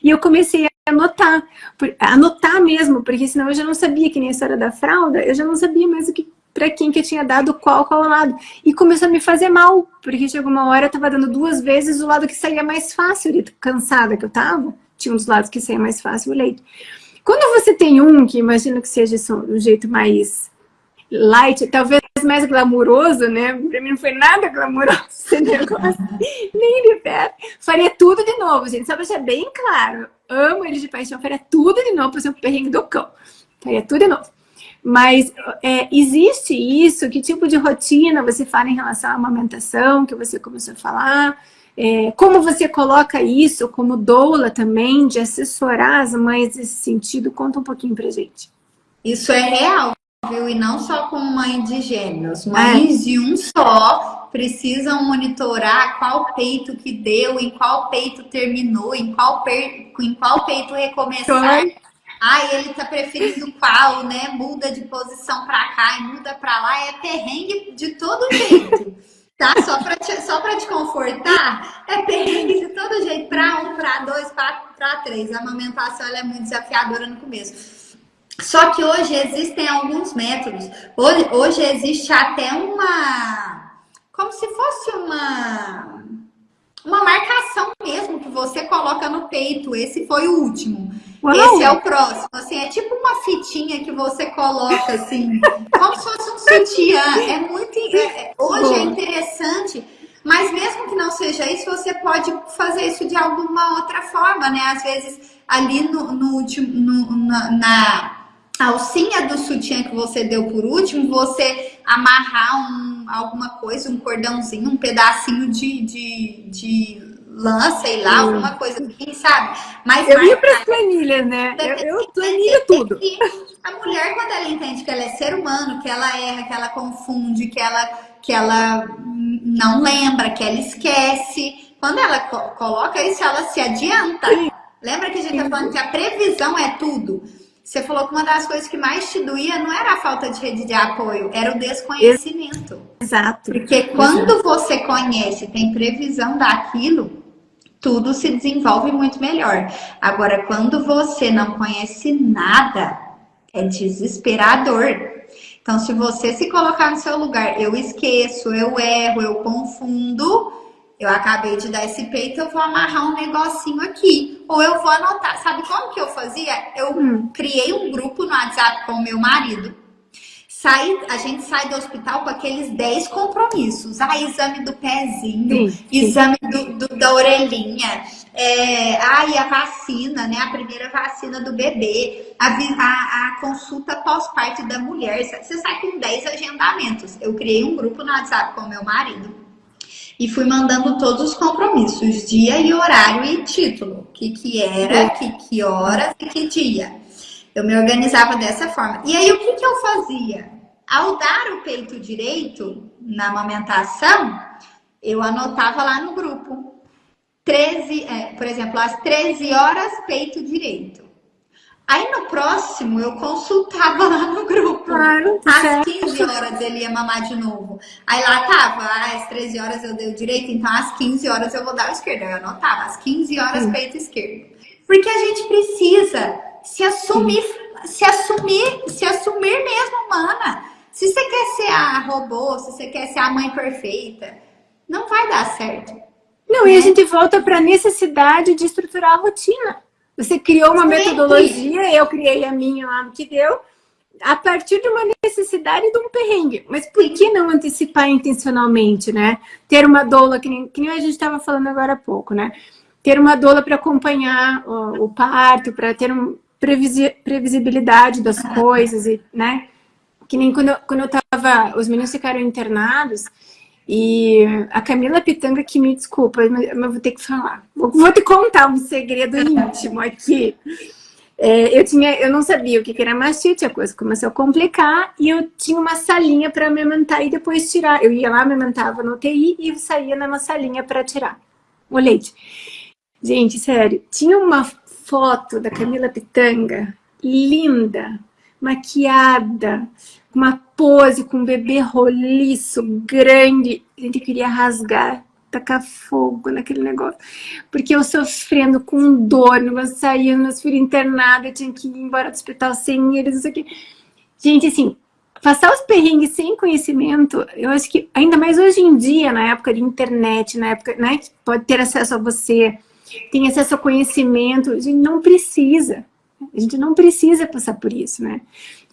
E eu comecei a anotar mesmo, porque senão eu já não sabia, que nem a história da fralda, eu já não sabia mais para quem que eu tinha dado qual lado. E começou a me fazer mal, porque chegou uma hora eu tava dando 2 vezes o lado que saía mais fácil, de cansada que eu tava, tinha uns lados que saía mais fácil o leite. Quando você tem que imagino que seja um jeito mais light, talvez mais glamuroso, né? Pra mim não foi nada glamuroso esse negócio, nem de perto. Faria tudo de novo, gente, só pra ser bem claro. Amo eles de paixão, faria tudo de novo, pra ser um perrengue do cão. Faria tudo de novo. Mas existe isso? Que tipo de rotina você fala em relação à amamentação, que você começou a falar? Como você coloca isso como doula também, de assessorar as mães nesse sentido? Conta um pouquinho pra gente. Isso é real, viu? E não só com mãe de gêmeos. Mães de um só precisam monitorar qual peito que deu, em qual peito terminou, em qual peito recomeçar. Ele tá preferindo qual, né? Muda de posição pra cá e muda pra lá. É perrengue de todo jeito. Tá? Só pra te confortar, é perrengue de todo jeito. Pra 1, pra 2, pra 3. A amamentação ela é muito desafiadora no começo. Só que hoje existem alguns métodos. Hoje existe até como se fosse uma marcação mesmo que você coloca no peito. Esse foi o último. Uau. Esse é o próximo. Assim, é tipo uma fitinha que você coloca assim, como se fosse um sutiã. Hoje é interessante. Mas mesmo que não seja isso, você pode fazer isso de alguma outra forma, né? Às vezes ali na alcinha do sutiã que você deu por último, você amarrar alguma coisa, um cordãozinho, um pedacinho de lã, sei lá, alguma coisa assim, sabe? Mas eu ia para as planilhas, né? Eu planilho tudo. A mulher, quando ela entende que ela é ser humano, que ela erra, que ela confunde, que ela não lembra, que ela esquece, quando ela coloca isso, ela se adianta. Sim. Lembra que a gente tá falando que a previsão é tudo? Você falou que uma das coisas que mais te doía não era a falta de rede de apoio, era o desconhecimento. Exato. Porque quando você conhece, tem previsão daquilo, tudo se desenvolve muito melhor. Agora, quando você não conhece nada, é desesperador. Então, se você se colocar no seu lugar, eu esqueço, eu erro, eu confundo, eu acabei de dar esse peito, eu vou amarrar um negocinho aqui. Ou eu vou anotar. Sabe como que eu fazia? Eu criei um grupo no WhatsApp com o meu marido. a gente sai do hospital com aqueles 10 compromissos. Exame do pezinho, Sim. exame da orelhinha, a vacina, né? A primeira vacina do bebê, a consulta pós-parto da mulher. Você sai com 10 agendamentos. Eu criei um grupo no WhatsApp com meu marido e fui mandando todos os compromissos, dia e horário e título. O que era, que horas e que dia. Eu me organizava dessa forma. E aí, o que eu fazia? Ao dar o peito direito na amamentação, eu anotava lá no grupo. Por exemplo, às 13 horas, peito direito. Aí, no próximo, eu consultava lá no grupo. Claro, às 15 horas ele ia mamar de novo. Aí lá tava, às 13 horas eu dei o direito, então às 15 horas eu vou dar o esquerdo. Eu anotava, às 15 horas, peito esquerdo. Porque a gente precisa se assumir mesmo, mana. Se você quer ser a robô, se você quer ser a mãe perfeita, não vai dar certo. Não, e a gente volta para a necessidade de estruturar a rotina. Você criou uma metodologia, eu criei a minha lá no que deu, a partir de uma necessidade de um perrengue. Mas por que não antecipar intencionalmente, né? Ter uma doula, que nem a gente estava falando agora há pouco, né? Ter uma doula para acompanhar o parto, para ter previsibilidade das coisas, e, né? Que nem quando eu tava, os meninos ficaram internados, e a Camila Pitanga, que me desculpa, mas eu vou ter que falar. Vou te contar um segredo íntimo aqui. Eu não sabia o que era mastite, a coisa começou a complicar, e eu tinha uma salinha para amamentar e depois tirar. Eu ia lá, amamentava no UTI e saía numa salinha para tirar o leite. Gente, sério, tinha uma foto da Camila Pitanga, linda, maquiada, uma pose com um bebê roliço, grande. A gente queria rasgar, tacar fogo naquele negócio. Porque eu sofrendo com dor, não saía, meus filhos internados, eu tinha que ir embora do hospital sem eles, isso aqui. Gente, assim, passar os perrengues sem conhecimento, eu acho que, ainda mais hoje em dia, na época de internet, na época, né, que pode ter acesso a você, tem acesso ao conhecimento, a gente não precisa. A gente não precisa passar por isso, né?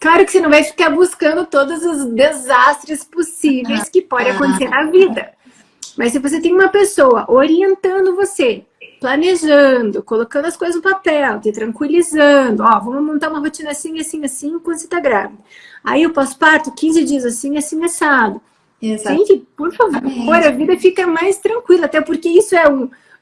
Claro que você não vai ficar buscando todos os desastres possíveis que podem acontecer na vida. Mas se você tem uma pessoa orientando você, planejando, colocando as coisas no papel, te tranquilizando, vamos montar uma rotina assim, assim, assim, quando você tá grávida. Aí o pós-parto, 15 dias assim, assim, assado. Exato. Gente, por favor, a vida fica mais tranquila, até porque isso é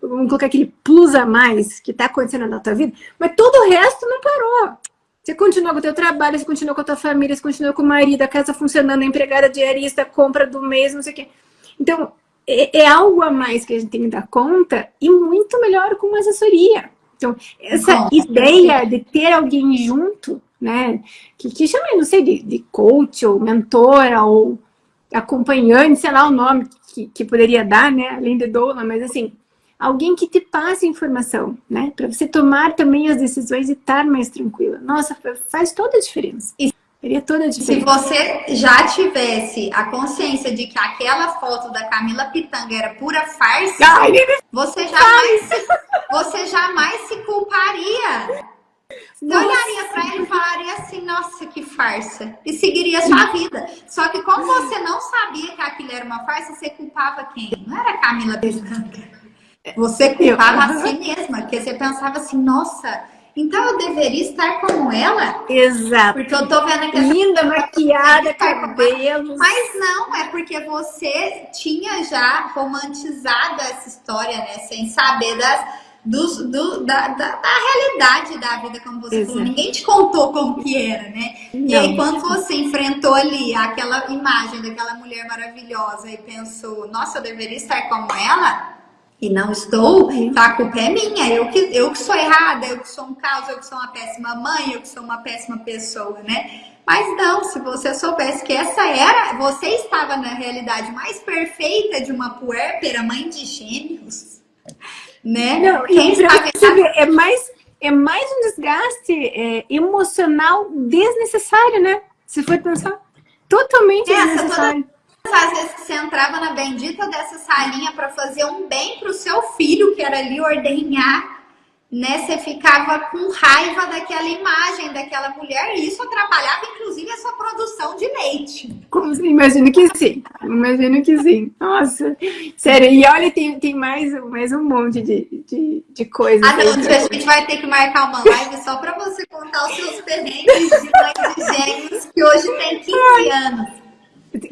vamos colocar aquele plus a mais que está acontecendo na tua vida, mas todo o resto não parou. Você continua com o teu trabalho, você continua com a tua família, você continua com o marido, a casa funcionando, a empregada diarista, compra do mês, não sei o quê. Então, é algo a mais que a gente tem que dar conta e muito melhor com uma assessoria. Então, essa ideia de ter alguém junto, né, que chama, não sei, de coach ou mentora ou acompanhante, sei lá o nome que poderia dar, né, além de doula, mas assim, alguém que te passe informação, né? Para você tomar também as decisões e estar mais tranquila. Nossa, faz toda a diferença. Faria toda a diferença. Se você já tivesse a consciência de que aquela foto da Camila Pitanga era pura farsa, você jamais se culparia. Você olharia para ele e falaria assim, nossa, que farsa. E seguiria a sua vida. Só que como você não sabia que aquilo era uma farsa, você culpava quem? Não era a Camila Pitanga. Você culpava a si mesma, porque você pensava assim, nossa, então eu deveria estar como ela? Exato. Porque eu tô vendo que linda, maquiada, cabelo. Mas não, é porque você tinha já romantizado essa história, né? Sem saber da realidade da vida, como você falou. Ninguém te contou como que era, né? Não. E aí, quando você enfrentou ali aquela imagem daquela mulher maravilhosa e pensou, nossa, eu deveria estar como ela? E não estou, a culpa é minha, eu que sou errada, eu que sou um caos, eu que sou uma péssima mãe, eu que sou uma péssima pessoa, né? Mas não, se você soubesse que você estava na realidade mais perfeita de uma puérpera mãe de gêmeos, né? Não, é mais um desgaste emocional desnecessário, né? Se for pensar, totalmente desnecessário. Às vezes que você entrava na bendita dessa salinha para fazer um bem pro seu filho, que era ali ordenhar, né? Você ficava com raiva daquela imagem daquela mulher e isso atrapalhava, inclusive, a sua produção de leite. Imagino que sim. Imagino que sim. Nossa, sério. E olha, tem mais um monte de coisas. Ah, não, a gente vai ter que marcar uma live só para você contar os seus perrengues de mãe de gêmeos, que hoje tem 15 anos.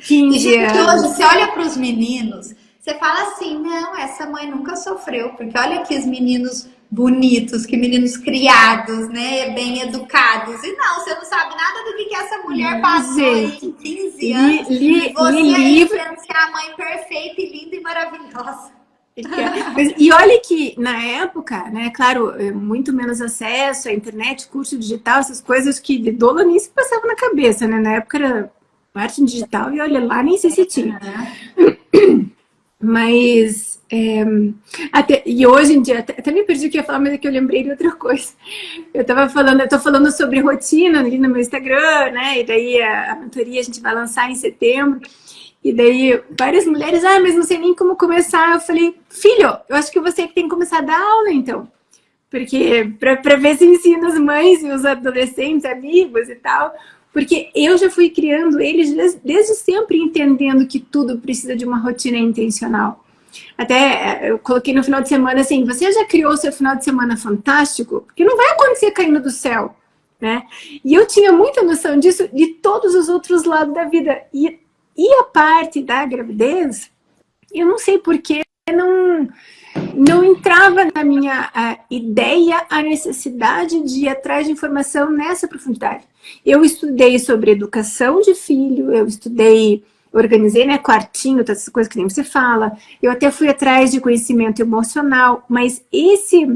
15 e, gente, anos. hoje, você olha para os meninos, você fala assim, não, essa mãe nunca sofreu, porque olha que os meninos bonitos, que meninos criados, né, bem educados. E não, você não sabe nada do que essa mulher passou aí em 15 anos. E você aí querendo ser a mãe perfeita e linda e maravilhosa. E olha que na época, né, claro, muito menos acesso à internet, curso digital, essas coisas que de doula nem se passava na cabeça, né? Na época era marketing digital e olha lá, nem sei se tinha. Mas, e hoje em dia, até me perdi o que ia falar, mas é que eu lembrei de outra coisa. Eu tô falando sobre rotina ali no meu Instagram, né? E daí a mentoria a gente vai lançar em setembro. E daí várias mulheres, mas não sei nem como começar. Eu falei, filho, eu acho que você que tem que começar a dar aula, então. Porque, para ver se ensina as mães e os adolescentes, amigos e tal. Porque eu já fui criando eles desde sempre, entendendo que tudo precisa de uma rotina intencional. Até eu coloquei no final de semana assim, você já criou o seu final de semana fantástico? Porque não vai acontecer caindo do céu, né? E eu tinha muita noção disso de todos os outros lados da vida. E a parte da gravidez, eu não sei por que não entrava na minha ideia a necessidade de ir atrás de informação nessa profundidade. Eu estudei sobre educação de filho, eu organizei, né, quartinho, todas essas coisas que nem você fala. Eu até fui atrás de conhecimento emocional, mas esse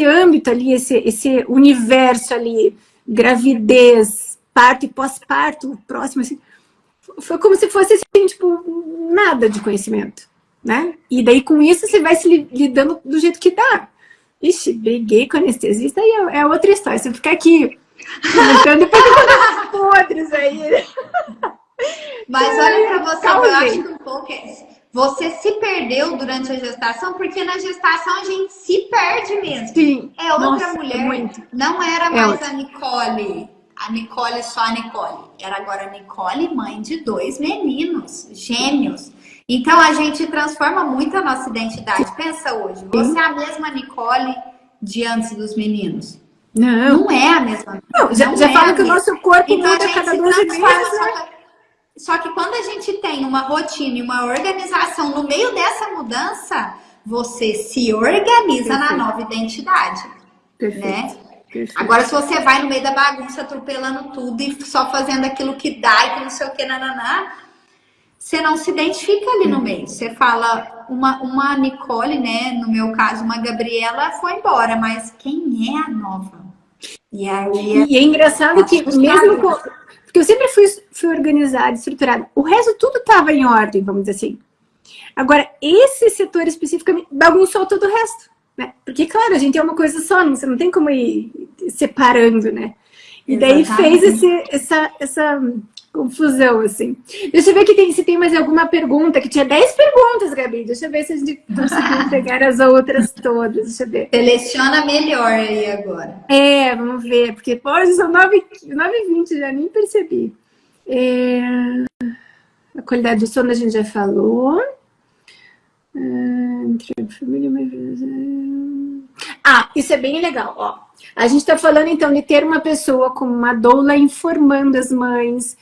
âmbito ali, esse universo ali, gravidez, parto e pós-parto, próximo, assim, foi como se fosse assim, tipo, nada de conhecimento, né? E daí com isso você vai se lidando do jeito que dá. Ixi, briguei com a anestesista e é outra história. Você ficar aqui comentando depois de podres aí. Mas olha para você, eu acho que um pouco você se perdeu durante a gestação, porque na gestação a gente se perde mesmo. Sim. É outra mulher. Não era mais a Nicole. A Nicole, só a Nicole. Era agora a Nicole, mãe de 2 meninos, gêmeos. Então a gente transforma muito a nossa identidade. Pensa hoje, você é a mesma Nicole de antes dos meninos? Não é a mesma. Não, já fala que o nosso corpo muda a cada 12 meses. Só que quando a gente tem uma rotina e uma organização no meio dessa mudança, você se organiza na nova identidade. Perfeito. Né? Agora, se você vai no meio da bagunça, atropelando tudo e só fazendo aquilo que dá e que não sei o que, nananá, você não se identifica ali no meio. Você fala, uma Nicole, né? No meu caso, uma Gabriela foi embora, mas quem é a nova? E é engraçado que mesmo porque eu sempre fui organizada, estruturada. O resto tudo estava em ordem, vamos dizer assim. Agora, esse setor especificamente bagunçou todo o resto. Né? Porque, claro, a gente é uma coisa só, você não tem como ir separando, né? E daí fez essa confusão, assim. Deixa eu ver se tem mais alguma pergunta, que tinha 10 perguntas, Gabi. Deixa eu ver se a gente conseguiu pegar as outras todas. Deixa eu ver. Seleciona melhor aí agora. Vamos ver, porque pode, são 9h20, já nem percebi. A qualidade do sono a gente já falou. Isso é bem legal, ó. A gente está falando, então, de ter uma pessoa como uma doula informando as mães,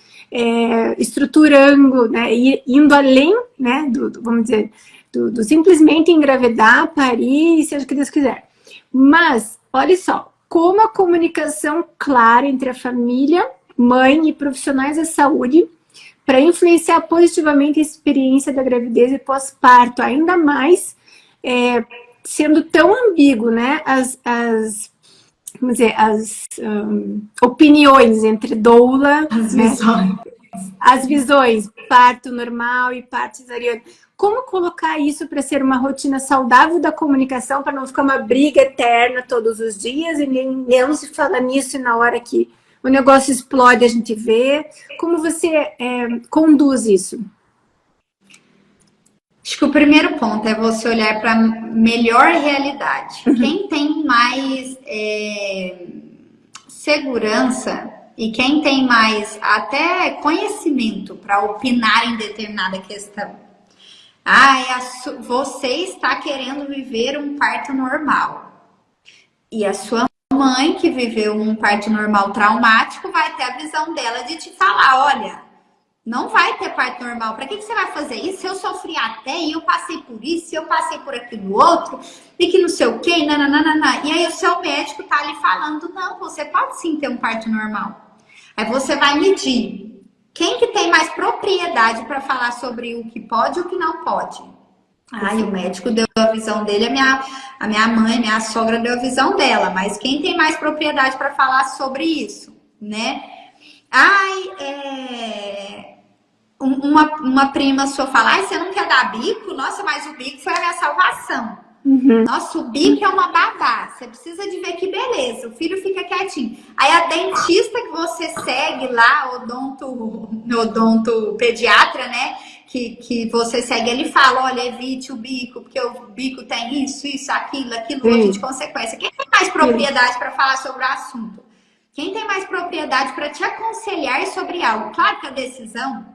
estruturando, né, indo além, né, vamos dizer, do simplesmente engravidar, parir, seja o que Deus quiser. Mas, olha só, como a comunicação clara entre a família, mãe e profissionais da saúde para influenciar positivamente a experiência da gravidez e pós-parto, ainda mais sendo tão ambíguo, né, vamos dizer, as opiniões entre doula, as visões, parto normal e parto cesariano. Como colocar isso para ser uma rotina saudável da comunicação, para não ficar uma briga eterna todos os dias e nem não se fala nisso e na hora que o negócio explode a gente vê. Como você conduz isso? Acho que o primeiro ponto é você olhar para a melhor realidade. Quem tem mais segurança e quem tem mais até conhecimento para opinar em determinada questão. Você está querendo viver um parto normal. E a sua mãe, que viveu um parto normal traumático, vai ter a visão dela de te falar, olha, não vai ter parto normal. Para que você vai fazer isso? Eu sofri até e eu passei por isso, eu passei por aquilo outro, e que não sei o quê, nananana. E aí o seu médico tá ali falando, não, você pode sim ter um parto normal. Aí você vai medir. Quem que tem mais propriedade para falar sobre o que pode e o que não pode? O médico deu a visão dele, a minha mãe, minha sogra deu a visão dela, mas quem tem mais propriedade para falar sobre isso, né? Uma prima sua fala, você não quer dar bico? Nossa, mas o bico foi a minha salvação. Nossa, o bico é uma babá. Você precisa de ver que beleza. O filho fica quietinho. Aí a dentista que você segue lá, odonto pediatra, né? Que você segue, ele fala, olha, evite o bico, porque o bico tem isso, aquilo, outro de consequência. Quem tem mais propriedade para falar sobre o assunto? Quem tem mais propriedade para te aconselhar sobre algo? Claro que a decisão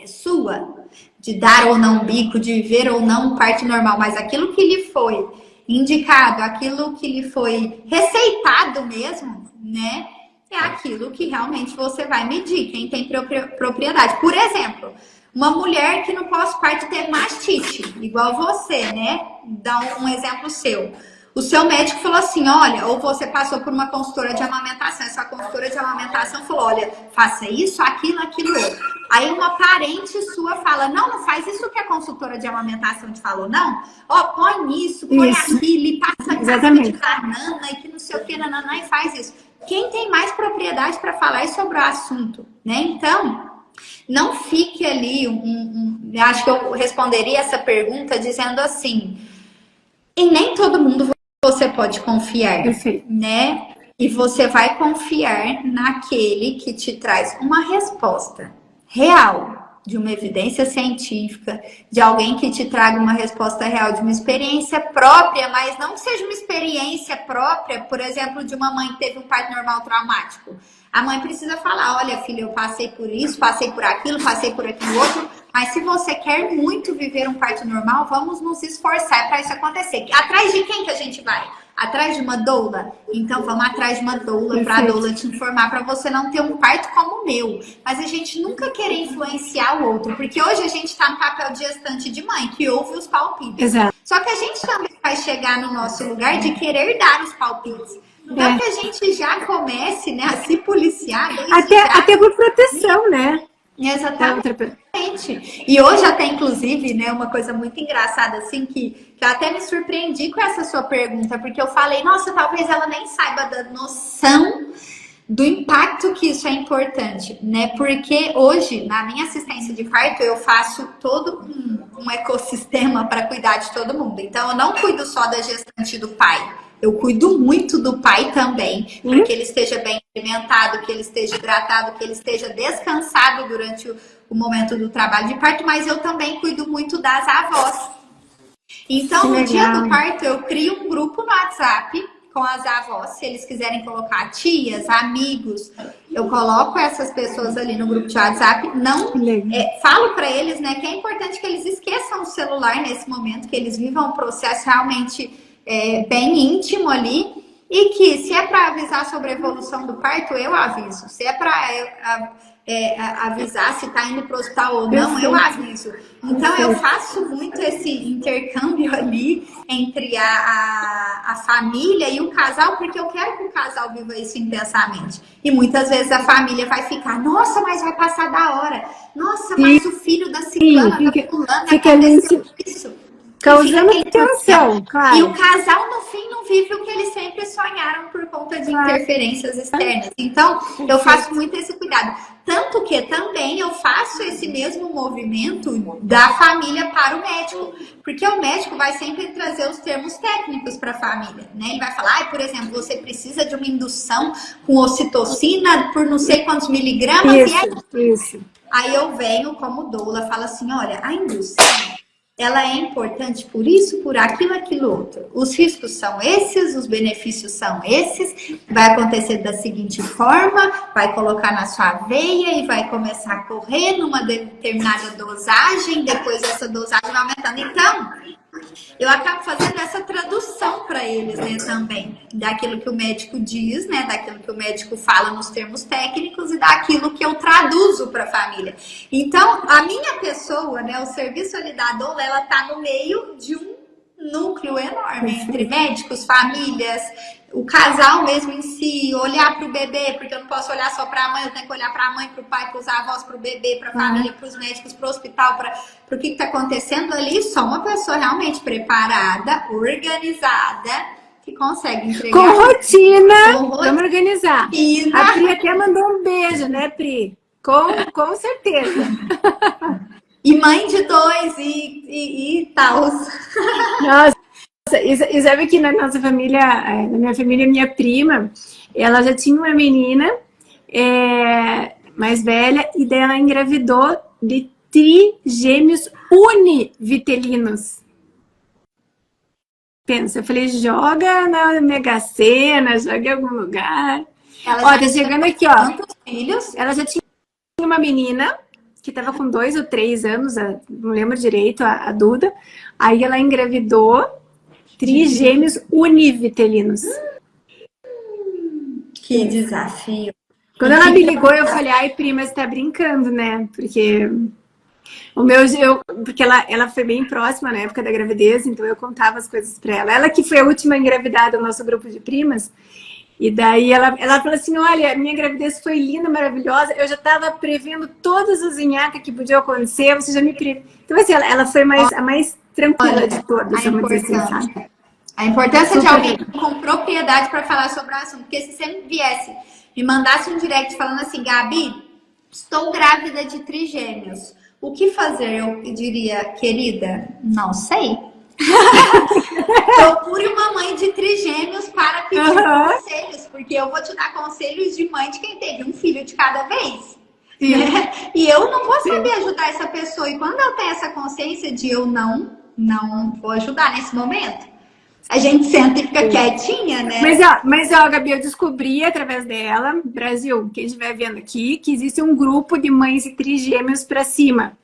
é sua, de dar ou não bico, de viver ou não um parto normal, mas aquilo que lhe foi indicado, aquilo que lhe foi receitado mesmo, né? É aquilo que realmente você vai medir, quem tem propriedade. Por exemplo, uma mulher que no pós-parto teve mastite, igual você, né? Dá um exemplo seu. O seu médico falou assim, olha, ou você passou por uma consultora de amamentação, essa consultora de amamentação falou, olha, faça isso, aquilo, outro. Aí uma parente sua fala, não faz isso que a consultora de amamentação te falou, não. Põe isso, põe aquilo, e passa casca de banana, e que não sei o que, nananã, e faz isso. Quem tem mais propriedade para falar sobre o assunto, né? Então, não fique ali, acho que eu responderia essa pergunta dizendo assim, em nem todo mundo você pode confiar, né? E você vai confiar naquele que te traz uma resposta real, de uma evidência científica, de alguém que te traga uma resposta real, de uma experiência própria, mas não que seja uma experiência própria, por exemplo, de uma mãe que teve um parto normal traumático. A mãe precisa falar, olha, filha, eu passei por isso, passei por aquilo outro, mas se você quer muito viver um parto normal, vamos nos esforçar para isso acontecer. Atrás de quem que a gente vai? Atrás de uma doula? Então vamos atrás de uma doula, para a doula te informar, para você não ter um parto como o meu. Mas a gente nunca querer influenciar o outro, porque hoje a gente está no papel de gestante de mãe, que ouve os palpites. Exato. Só que a gente também vai chegar no nosso lugar de querer dar os palpites. Então que a gente já comece, né, a se policiar. Até por proteção, né? Exatamente. E hoje até, inclusive, né, uma coisa muito engraçada, assim, que eu até me surpreendi com essa sua pergunta, porque eu falei, nossa, talvez ela nem saiba da noção do impacto que isso é importante, né? Porque hoje, na minha assistência de parto, eu faço todo um ecossistema para cuidar de todo mundo. Então, eu não cuido só da gestante do pai. Eu cuido muito do pai também, para que ele esteja bem alimentado, que ele esteja hidratado, que ele esteja descansado durante o momento do trabalho de parto, mas eu também cuido muito das avós. Então, no dia do parto, eu crio um grupo no WhatsApp com as avós, se eles quiserem colocar tias, amigos, eu coloco essas pessoas ali no grupo de WhatsApp, falo para eles, né, que é importante que eles esqueçam o celular nesse momento, que eles vivam um processo realmente bem íntimo ali, e que se é para avisar sobre a evolução do parto, eu aviso. Se é para avisar se está indo para o hospital ou não, eu aviso. Então eu faço muito esse intercâmbio ali entre a família e o casal, porque eu quero que o casal viva isso intensamente. E muitas vezes a família vai ficar, nossa, mas vai passar da hora. Nossa, mas o filho da ciclana, da fulana, aconteceu isso. Causando tensão, claro. E o casal, no fim, não vive o que eles sempre sonharam por conta de interferências externas. Então, eu faço muito esse cuidado. Tanto que também eu faço esse mesmo movimento da família para o médico. Porque o médico vai sempre trazer os termos técnicos para a família, né? Ele vai falar, por exemplo, você precisa de uma indução com ocitocina por não sei quantos miligramas. Isso. Aí eu venho como doula, falo assim, olha, a indução ela é importante por isso, por aquilo, aquilo outro. Os riscos são esses, os benefícios são esses, vai acontecer da seguinte forma, vai colocar na sua veia e vai começar a correr numa determinada dosagem, depois essa dosagem vai aumentando. Então, eu acabo fazendo essa tradução para eles, né, também, daquilo que o médico diz, né, daquilo que o médico fala nos termos técnicos e daquilo que eu traduzo para a família. Então, a minha pessoa, né, o serviço ali da doula, ela tá no meio de um núcleo enorme entre médicos, famílias, o casal mesmo em si, olhar para o bebê, porque eu não posso olhar só para a mãe, eu tenho que olhar para a mãe, para o pai, para os avós, para o bebê, para a família, para os médicos, para o hospital, para o que está acontecendo ali. Só uma pessoa realmente preparada, organizada, que consegue entregar. Com rotina, vamos organizar. A Pri até mandou um beijo, né, Pri? Com certeza. E mãe de 2 e tal. Nossa, e sabe que na nossa família, na minha família, minha prima, ela já tinha uma menina mais velha e daí ela engravidou de trigêmeos univitelinos. Pensa, eu falei, joga na Mega Sena, joga em algum lugar. Ó, tá chegando aqui, ó. Quantos filhos? Ela já tinha uma menina que estava com 2 ou 3 anos, não lembro direito, a Duda. Aí ela engravidou trigêmeos univitelinos. Que desafio. Quando ela me ligou, eu falei, ai, prima, você tá brincando, né? Porque porque ela foi bem próxima na época da gravidez, então eu contava as coisas pra ela. Ela que foi a última engravidada do nosso grupo de primas. E daí ela falou assim, olha, minha gravidez foi linda, maravilhosa, eu já estava prevendo todos os nhaca que podiam acontecer, você já me previu. Então, assim, ela foi a mais tranquila de todas, vamos dizer assim, sabe? A importância de alguém com propriedade para falar sobre o assunto, porque se você me viesse, me mandasse um direct falando assim, Gabi, estou grávida de trigêmeos, o que fazer? Eu diria, querida, não sei. Procure uma mãe de trigêmeos para pedir conselhos, porque eu vou te dar conselhos de mãe de quem teve um filho de cada vez. Né? E eu não vou saber ajudar essa pessoa. E quando eu tenho essa consciência de eu não vou ajudar nesse momento, a gente senta e fica quietinha, né? Mas ó, Gabi, eu descobri através dela, Brasil, quem estiver vendo aqui, que existe um grupo de mães de trigêmeos para cima.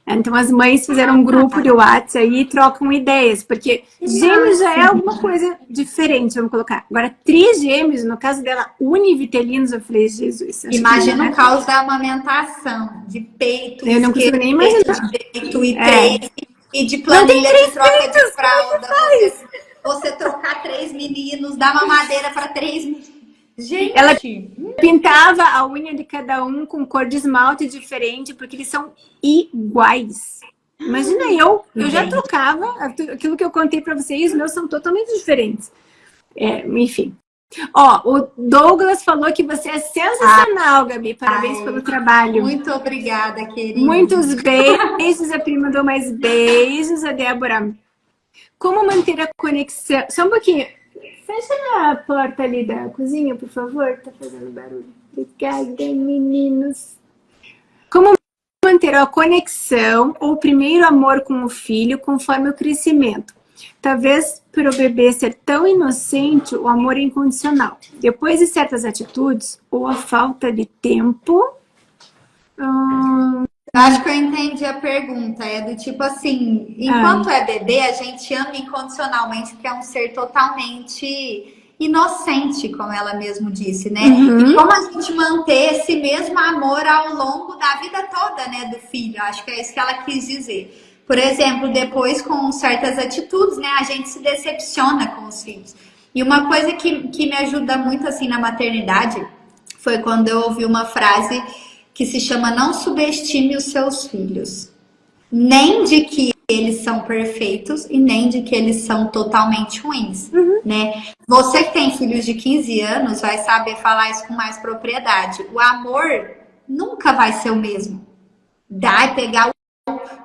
Então as mães fizeram um grupo de WhatsApp aí e trocam ideias, porque gêmeos já é alguma coisa diferente, vamos colocar. Agora, trigêmeos, no caso dela, univitelinos, eu falei, Jesus. Imagina o caos da amamentação, de peito, eu não consigo nem imaginar. De peito e 3, e de planilha de troca de fralda, você trocar 3 meninos, dar mamadeira para 3 meninos. Gente, ela pintava a unha de cada um com cor de esmalte diferente, porque eles são iguais. Imagina eu já trocava, aquilo que eu contei para vocês, os meus são totalmente diferentes. Enfim. Ó, o Douglas falou que você é sensacional, Gabi. Parabéns pelo trabalho. Muito obrigada, querida. Muitos beijos, a prima mandou mais beijos, a Débora. Como manter a conexão? Só um pouquinho. Fecha a porta ali da cozinha, por favor. Tá fazendo barulho. Obrigada, meninos. Como manter a conexão ou o primeiro amor com o filho conforme o crescimento? Talvez por o bebê ser tão inocente, o amor é incondicional. Depois de certas atitudes ou a falta de tempo... Acho que eu entendi a pergunta. É do tipo assim, enquanto é bebê, a gente ama incondicionalmente, porque é um ser totalmente inocente, como ela mesmo disse, né? E como a gente manter esse mesmo amor ao longo da vida toda, né, do filho? Acho que é isso que ela quis dizer. Por exemplo, depois com certas atitudes, né, a gente se decepciona com os filhos. E uma coisa que me ajuda muito assim na maternidade foi quando eu ouvi uma frase que se chama não subestime os seus filhos. Nem de que eles são perfeitos e nem de que eles são totalmente ruins, né? Você que tem filhos de 15 anos vai saber falar isso com mais propriedade. O amor nunca vai ser o mesmo. Dá pegar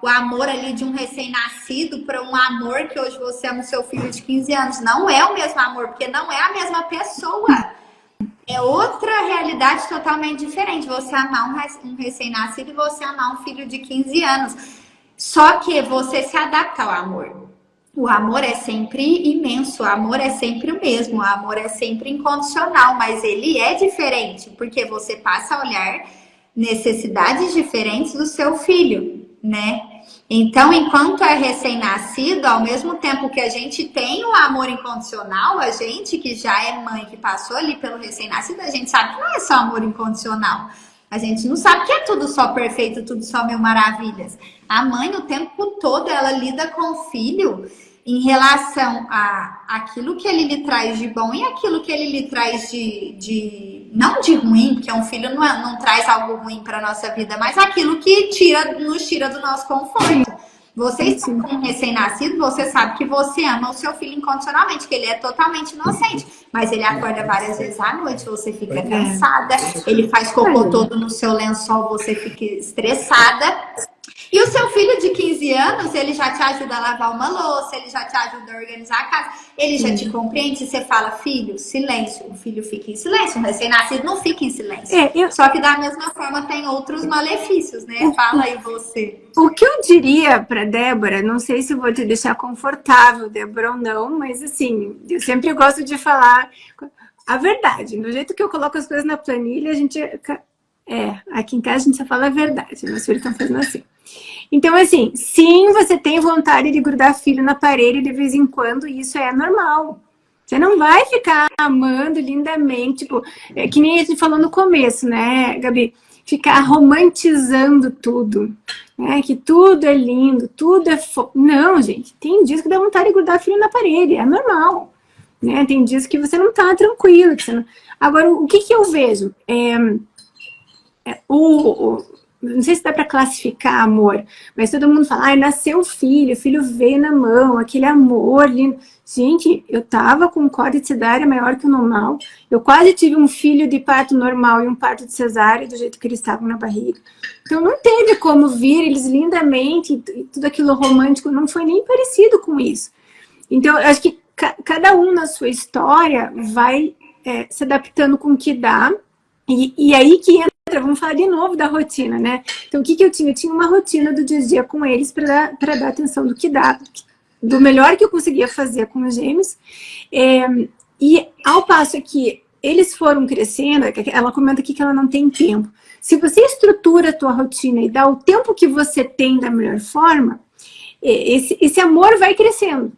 o amor ali de um recém-nascido para um amor que hoje você ama o seu filho de 15 anos. Não é o mesmo amor, porque não é a mesma pessoa. É outra realidade totalmente diferente. Você amar um recém-nascido e você amar um filho de 15 anos. Só que você se adapta ao amor. O amor é sempre imenso, o amor é sempre o mesmo, o amor é sempre incondicional, mas ele é diferente, porque você passa a olhar necessidades diferentes do seu filho, né? Então, enquanto é recém-nascido, ao mesmo tempo que a gente tem o amor incondicional, a gente que já é mãe, que passou ali pelo recém-nascido, a gente sabe que não é só amor incondicional. A gente não sabe que é tudo só perfeito, tudo só mil maravilhas. A mãe, o tempo todo, ela lida com o filho em relação a aquilo que ele lhe traz de bom e aquilo que ele lhe traz não de ruim, porque um filho não traz algo ruim para nossa vida, mas aquilo que nos tira do nosso conforto. Você está com um recém-nascido, você sabe que você ama o seu filho incondicionalmente, que ele é totalmente inocente, mas ele acorda várias vezes à noite, você fica cansada, ele faz cocô todo no seu lençol, você fica estressada. E o seu filho de 15 anos, ele já te ajuda a lavar uma louça, ele já te ajuda a organizar a casa, ele já te compreende, você fala, filho, silêncio, o filho fica em silêncio, o recém-nascido não fica em silêncio. Só que da mesma forma tem outros malefícios, né? Fala aí você. O que eu diria para Débora, não sei se vou te deixar confortável, Débora, ou não, mas assim, eu sempre gosto de falar a verdade. Do jeito que eu coloco as coisas na planilha, a gente... aqui em casa a gente só fala a verdade, meus filhos estão fazendo assim. Então, assim, sim, você tem vontade de grudar filho na parede de vez em quando, e isso é normal. Você não vai ficar amando lindamente, tipo, que nem a gente falou no começo, né, Gabi? Ficar romantizando tudo, né? Que tudo é lindo, tudo é Não, gente, tem dias que dá vontade de grudar filho na parede, é normal. Né? Tem dias que você não tá tranquilo. Que você não... Agora, o que eu vejo? Não sei se dá para classificar amor, mas todo mundo fala, nasceu o filho veio na mão, aquele amor lindo. Gente, eu tava com um código de cesárea maior que o normal, eu quase tive um filho de parto normal e um parto de cesárea, do jeito que eles estavam na barriga. Então não teve como vir eles lindamente, e tudo aquilo romântico, não foi nem parecido com isso. Então, eu acho que cada um na sua história vai se adaptando com o que dá, e aí que entra. Vamos falar de novo da rotina, né? Então, o que eu tinha? Eu tinha uma rotina do dia a dia com eles para dar atenção do que dá, do melhor que eu conseguia fazer com os gêmeos. E ao passo que eles foram crescendo, ela comenta aqui que ela não tem tempo. Se você estrutura a tua rotina e dá o tempo que você tem da melhor forma, esse amor vai crescendo.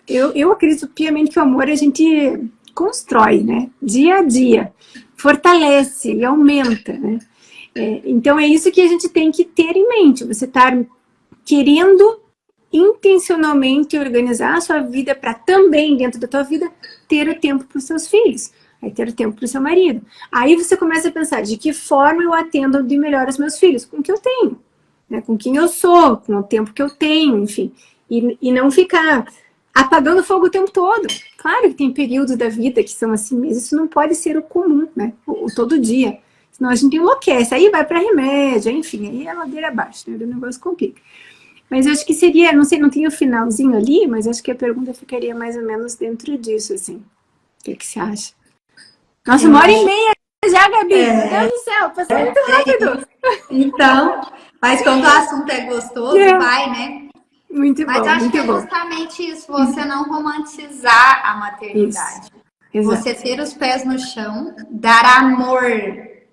Eu acredito piamente que o amor a gente constrói, né? Dia a dia. Fortalece e aumenta, né? Então é isso que a gente tem que ter em mente. Você está querendo intencionalmente organizar a sua vida para também, dentro da tua vida, ter o tempo para os seus filhos, aí ter o tempo para o seu marido. Aí você começa a pensar, de que forma eu atendo de melhor os meus filhos? Com o que eu tenho, né? Com quem eu sou, com o tempo que eu tenho, enfim. E não ficar apagando fogo o tempo todo. Claro que tem períodos da vida que são assim mesmo, isso não pode ser o comum, né? O todo dia. Senão a gente enlouquece, aí vai para remédio, enfim, aí é ladeira abaixo, né? O negócio complica. Mas eu acho que seria, não sei, não tem o finalzinho ali, mas acho que a pergunta ficaria mais ou menos dentro disso, assim. O que você acha? Nossa, 1h30 já, Gabi! Meu Deus do céu, passou muito rápido! Então, mas quando o assunto é gostoso, vai, né? Muito bom, mas acho que é bom. Justamente isso, você não romantizar a maternidade. Você ter os pés no chão, dar amor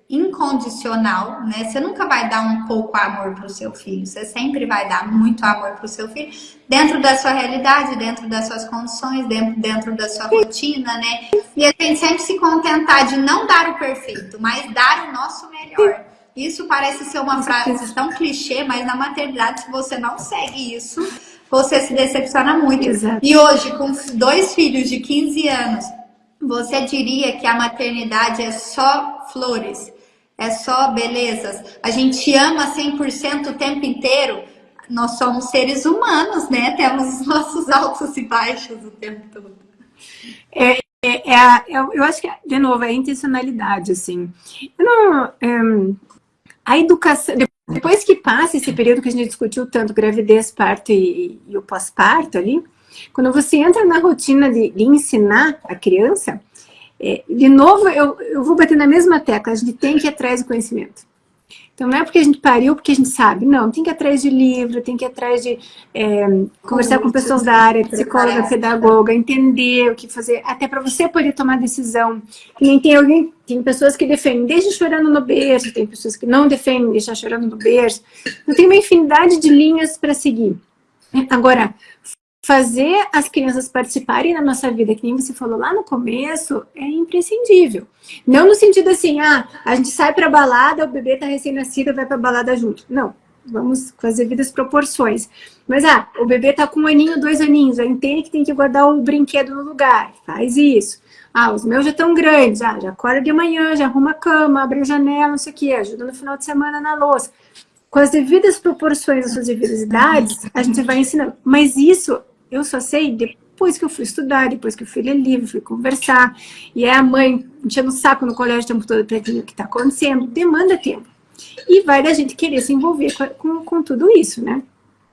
incondicional, né? Você nunca vai dar um pouco amor para o seu filho, você sempre vai dar muito amor para o seu filho, dentro da sua realidade, dentro das suas condições, dentro da sua rotina, né? E a gente sempre se contentar de não dar o perfeito, mas dar o nosso melhor. Isso parece ser uma frase tão clichê, mas na maternidade, se você não segue isso, você se decepciona muito. Exato. E hoje, com 2 filhos de 15 anos, você diria que a maternidade é só flores, é só belezas? A gente ama 100% o tempo inteiro? Nós somos seres humanos, né? Temos os nossos altos e baixos o tempo todo. Eu acho que, de novo, é a intencionalidade, assim. A educação, depois que passa esse período que a gente discutiu tanto, gravidez, parto e o pós-parto ali, quando você entra na rotina de ensinar a criança, de novo, eu vou bater na mesma tecla, a gente tem que ir atrás do conhecimento. Então, não é porque a gente pariu, porque a gente sabe. Não, tem que ir atrás de livro, tem que ir atrás de conversar com pessoas da área, psicóloga, pedagoga, entender o que fazer, até para você poder tomar decisão. Que nem tem pessoas que defendem, deixa chorando no berço, tem pessoas que não defendem, deixa chorando no berço. Então, tem uma infinidade de linhas para seguir. Agora, fazer as crianças participarem da nossa vida, que nem você falou lá no começo, é imprescindível. Não no sentido assim, a gente sai pra balada, o bebê tá recém-nascido, vai pra balada junto. Não, vamos fazer vidas proporções. Mas, o bebê tá com 1 aninho, 2 aninhos, já entende que tem que guardar o brinquedo no lugar, faz isso. Os meus já estão grandes, já acorda de manhã, já arruma a cama, abre a janela, não sei o que, ajuda no final de semana na louça. Com as devidas proporções, as suas devidas idades, a gente vai ensinando. Mas isso eu só sei depois que eu fui estudar, depois que eu fui ler livro, fui conversar. E a mãe enchendo o saco no colégio o tempo todo para entender o que está acontecendo. Demanda tempo. E vai da gente querer se envolver com tudo isso, né?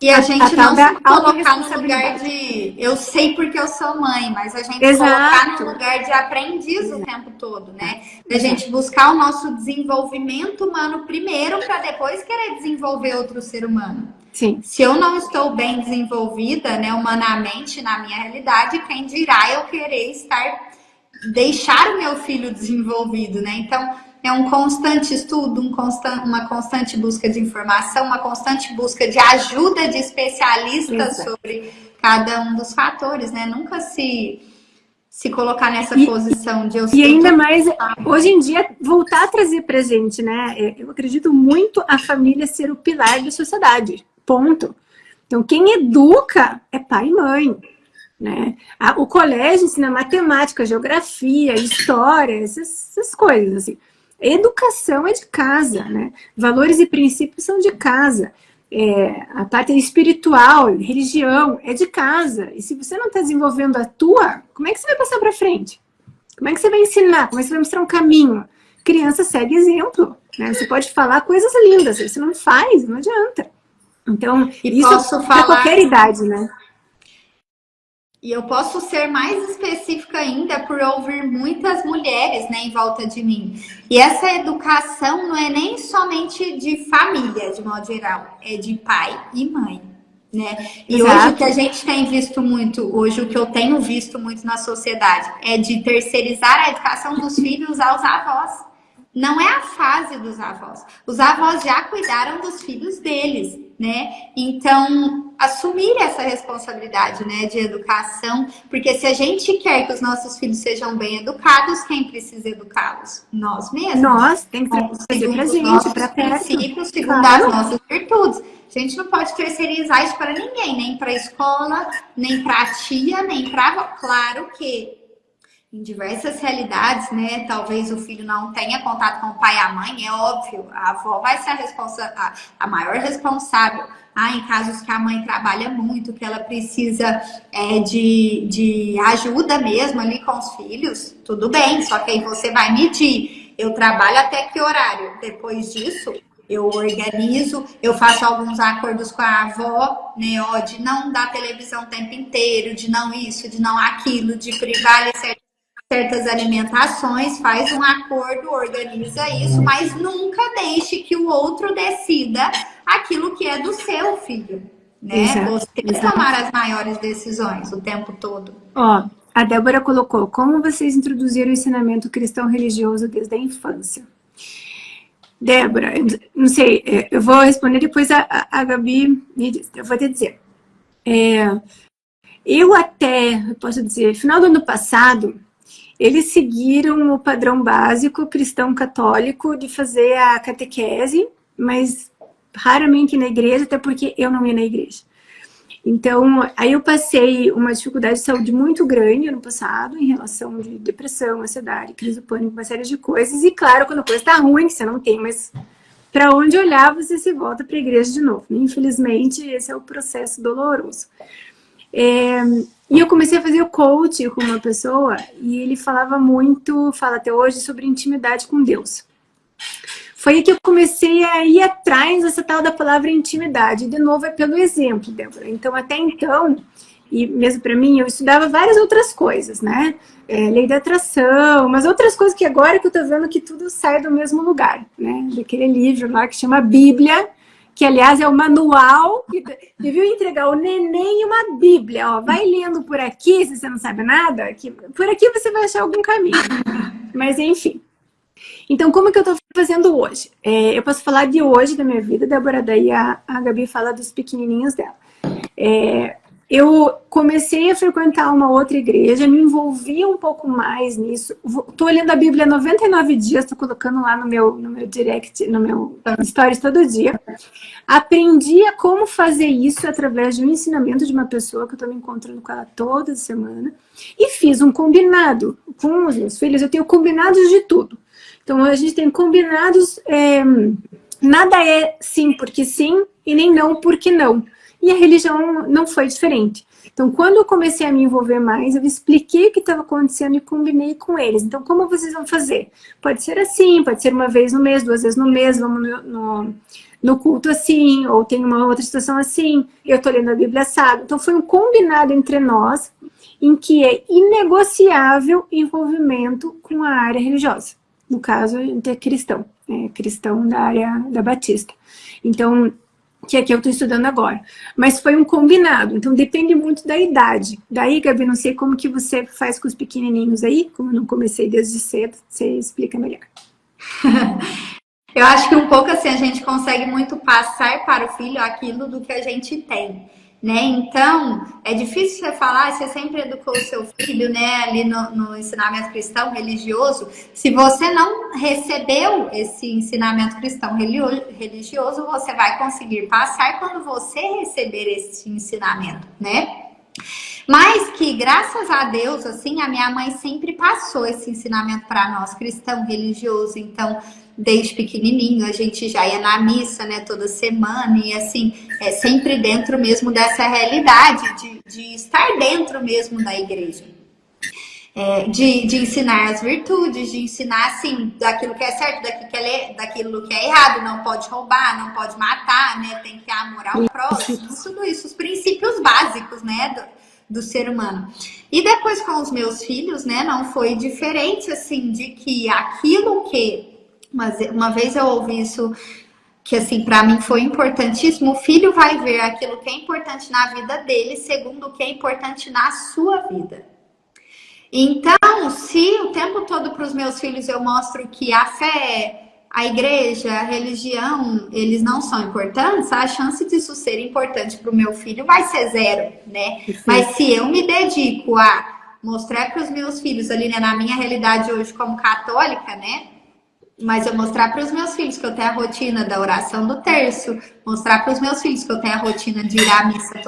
E a gente não se colocar no lugar de... Eu sei porque eu sou mãe, mas a gente colocar no lugar de aprendiz o tempo todo, né? A gente buscar o nosso desenvolvimento humano primeiro para depois querer desenvolver outro ser humano. Sim. Se eu não estou bem desenvolvida, né, humanamente, na minha realidade, quem dirá eu querer deixar o meu filho desenvolvido, né? Então, é um constante estudo, uma constante busca de informação, uma constante busca de ajuda de especialistas sobre cada um dos fatores, né? Nunca se colocar nessa posição de eu ser... E ainda mais, hoje em dia, voltar a trazer pra gente, né? Eu acredito muito a família ser o pilar da sociedade. Ponto. Então, quem educa é pai e mãe, né? O colégio ensina matemática, geografia, história, essas coisas, assim. Educação é de casa, né? Valores e princípios são de casa. A parte espiritual, religião, é de casa. E se você não está desenvolvendo a tua, como é que você vai passar para frente? Como é que você vai ensinar? Como é que você vai mostrar um caminho? Criança segue exemplo, né? Você pode falar coisas lindas, se você não faz, não adianta. Então, isso para qualquer idade, né? E eu posso ser mais específica ainda por ouvir muitas mulheres, né, em volta de mim. E essa educação não é nem somente de família, de modo geral, é de pai e mãe, né? E Exato. Hoje o que a gente tem visto muito, hoje o que eu tenho visto muito na sociedade é de terceirizar a educação dos filhos aos avós. Não é a fase dos avós. Os avós já cuidaram dos filhos deles, né? Então, assumir essa responsabilidade, né, de educação, porque se a gente quer que os nossos filhos sejam bem educados, quem precisa educá-los? Nós mesmos. Nós, tem que trazer pra gente, pra perto. Princípios, segundo as nossas virtudes. A gente não pode terceirizar isso para ninguém, nem para a escola, nem para a tia, nem para a avó. Claro que em diversas realidades, né? Talvez o filho não tenha contato com o pai e a mãe, é óbvio, a avó vai ser a maior responsável. Em casos que a mãe trabalha muito, que ela precisa de ajuda mesmo ali com os filhos, tudo bem, só que aí você vai medir. Eu trabalho até que horário? Depois disso, eu organizo, eu faço alguns acordos com a avó, né? De não dar televisão o tempo inteiro, de não isso, de não aquilo, de privar certas alimentações, faz um acordo, organiza isso, mas nunca deixe que o outro decida aquilo que é do seu filho, né? Exato, Você tomar as maiores decisões o tempo todo. A Débora colocou, como vocês introduziram o ensinamento cristão religioso desde a infância? Débora, não sei, eu vou responder depois a Gabi me diz, eu vou te dizer. Eu posso dizer, final do ano passado, eles seguiram o padrão básico cristão católico de fazer a catequese, mas raramente na igreja, até porque eu não ia na igreja. Então, aí eu passei uma dificuldade de saúde muito grande ano passado, em relação de depressão, ansiedade, crise do pânico, uma série de coisas. E claro, quando a coisa tá ruim, que você não tem mais para onde olhar, você se volta para a igreja de novo. Infelizmente, esse é o processo doloroso. E eu comecei a fazer o coach com uma pessoa e ele fala até hoje, sobre intimidade com Deus. Foi aí que eu comecei a ir atrás dessa tal da palavra intimidade. De novo, é pelo exemplo, Débora. Então, até então, e mesmo para mim, eu estudava várias outras coisas, né? Lei da atração, mas outras coisas que agora que eu tô vendo que tudo sai do mesmo lugar, né? Daquele livro lá que chama Bíblia, que aliás é o manual que devia entregar o neném uma Bíblia, ó, vai lendo por aqui, se você não sabe nada, que por aqui você vai achar algum caminho. Mas enfim. Então, como que eu tô fazendo hoje? Eu posso falar de hoje, da minha vida, Débora, daí a Gabi fala dos pequenininhos dela. Eu comecei a frequentar uma outra igreja, me envolvi um pouco mais nisso. Tô lendo a Bíblia 99 dias, tô colocando lá no meu direct, no meu stories todo dia. Aprendi a como fazer isso através de um ensinamento de uma pessoa que eu tô me encontrando com ela toda semana. E fiz um combinado com os meus filhos. Eu tenho combinados de tudo. Então, a gente tem combinados... nada é sim porque sim e nem não porque não. E a religião não foi diferente. Então, quando eu comecei a me envolver mais, eu expliquei o que estava acontecendo e combinei com eles. Então, como vocês vão fazer? Pode ser assim, pode ser uma vez no mês, 2 vezes no mês, vamos no culto assim, ou tem uma outra situação assim, eu estou lendo a Bíblia assado. Então, foi um combinado entre nós, em que é inegociável envolvimento com a área religiosa. No caso, a gente é cristão, cristão da área da Batista. Então, que é que eu estou estudando agora. Mas foi um combinado, então depende muito da idade. Daí, Gabi, não sei como que você faz com os pequenininhos aí, como eu não comecei desde cedo, você explica melhor. Eu acho que um pouco assim, a gente consegue muito passar para o filho aquilo do que a gente tem, né? Então, é difícil você falar, você sempre educou o seu filho, né, ali no ensinamento cristão religioso. Se você não recebeu esse ensinamento cristão religioso, você vai conseguir passar quando você receber esse ensinamento, né? Mas que, graças a Deus, assim, a minha mãe sempre passou esse ensinamento para nós, cristão religioso. Então, desde pequenininho, a gente já ia na missa, né, toda semana, e assim, sempre dentro mesmo dessa realidade, de estar dentro mesmo da igreja. De ensinar as virtudes, de ensinar, assim, daquilo que é certo, daquilo que é errado, não pode roubar, não pode matar, né, tem que amar ao próximo, tudo isso, os princípios básicos, né, do ser humano. E depois com os meus filhos, né, não foi diferente, assim, de que aquilo que... Mas uma vez eu ouvi isso, que assim, para mim foi importantíssimo. O filho vai ver aquilo que é importante na vida dele, segundo o que é importante na sua vida. Então, se o tempo todo para os meus filhos eu mostro que a fé, a igreja, a religião, eles não são importantes, a chance disso ser importante para o meu filho vai ser zero, né? Sim. Mas se eu me dedico a mostrar para os meus filhos ali, né, na minha realidade hoje como católica, né? Mas eu mostrar para os meus filhos que eu tenho a rotina da oração do terço, mostrar para os meus filhos que eu tenho a rotina de ir à missa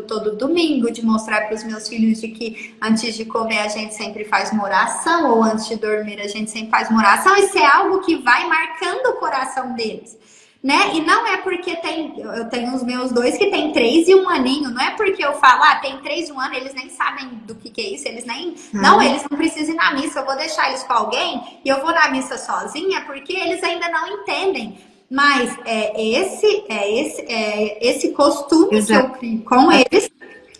todo domingo, de mostrar para os meus filhos de que antes de comer a gente sempre faz uma oração, ou antes de dormir a gente sempre faz uma oração. Isso é algo que vai marcando o coração deles, né? E não é porque eu tenho os meus 2 que tem 3 e 1 aninho, não é porque eu falo, tem 3 e 1 ano, eles nem sabem do que é isso, eles nem... Não, eles não precisam ir na missa, eu vou deixar eles com alguém e eu vou na missa sozinha, porque eles ainda não entendem. Mas esse costume Exato. Que eu crio com eles,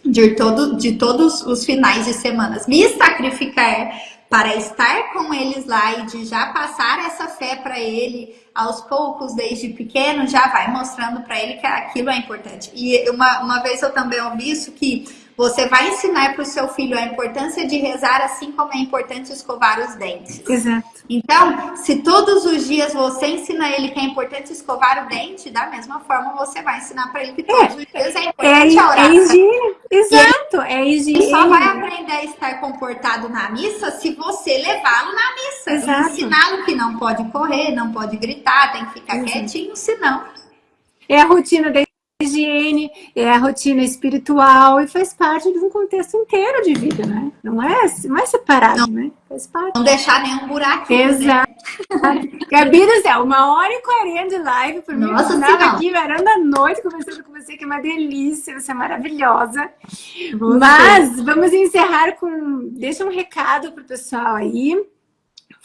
de todos os finais de semana, me sacrificar para estar com eles lá e de já passar essa fé para ele aos poucos, desde pequeno, já vai mostrando para ele que aquilo é importante. E uma vez eu também ouvi isso, que você vai ensinar para o seu filho a importância de rezar, assim como é importante escovar os dentes. Exato. Então, se todos os dias você ensina ele que é importante escovar o dente, da mesma forma você vai ensinar para ele que todos os dias é importante a oração. Higiene. Exato, é higiene. Ele só vai aprender a estar comportado na missa se você levá-lo na missa. Exato. Ensiná-lo que não pode correr, não pode gritar, tem que ficar quietinho, senão... É a rotina da higiene, é a rotina espiritual e faz parte de um contexto inteiro de vida, né? Não é separado, né? Faz parte. Não deixar nenhum buraquinho. Exato. Né? Gabi do céu, 1h40 de live por mim. Nossa, eu estava aqui varando a noite conversando com você, que é uma delícia, você é maravilhosa. Mas vamos encerrar com... Deixa um recado pro pessoal aí.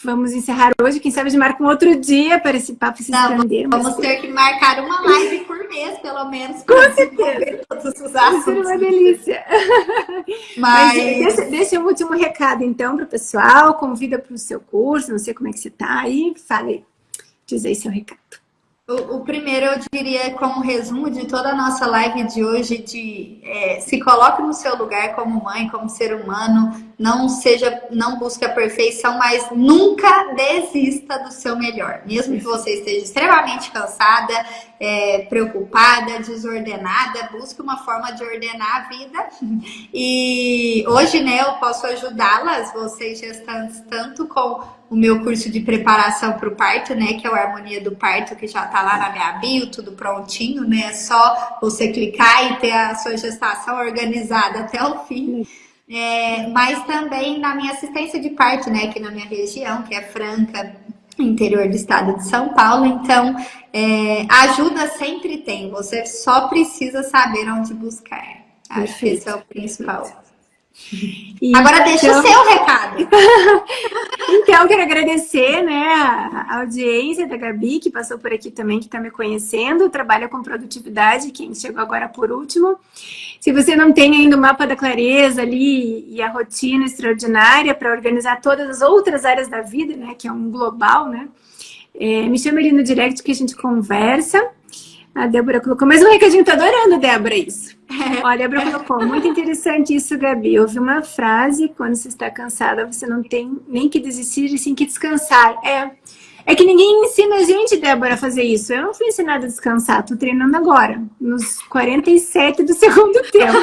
vamos encerrar hoje. Quem sabe a gente marca um outro dia para esse papo se estender. Vamos ter que marcar uma live por mês, pelo menos. Com certeza. Todos os Vai ser assuntos. uma delícia. Mas deixa um último recado, então, para o pessoal. Convida para o seu curso. Não sei como é que você está aí. Fale, diz aí seu recado. O primeiro, eu diria, como resumo de toda a nossa live de hoje, se coloque no seu lugar como mãe, como ser humano, não busque a perfeição, mas nunca desista do seu melhor. Mesmo que você esteja extremamente cansada, preocupada, desordenada, busque uma forma de ordenar a vida. E hoje, né, eu posso ajudá-las, vocês gestantes, tanto com o meu curso de preparação para o parto, né, que é o Harmonia do Parto, que já tá lá na minha bio, tudo prontinho, né, é só você clicar e ter a sua gestação organizada até o fim. Mas também na minha assistência de parto, né, aqui na minha região, que é Franca, interior do estado de São Paulo. Então, ajuda sempre tem, você só precisa saber onde buscar. Acho que esse é o principal. Agora deixa o seu recado. Então, quero agradecer, né, a audiência da Gabi, que passou por aqui também, que está me conhecendo, trabalha com produtividade, quem chegou agora por último. Se você não tem ainda o mapa da clareza ali e a rotina extraordinária para organizar todas as outras áreas da vida, né, que é um global, né, me chama ali no direct que a gente conversa. A Débora colocou mais um recadinho, tô adorando, Débora, isso. Olha, a Débora colocou, muito interessante isso, Gabi. Eu ouvi uma frase, quando você está cansada, você não tem nem que desistir e sim que descansar. É que ninguém ensina a gente, Débora, a fazer isso. Eu não fui ensinada a descansar, tô treinando agora, nos 47 do segundo tempo.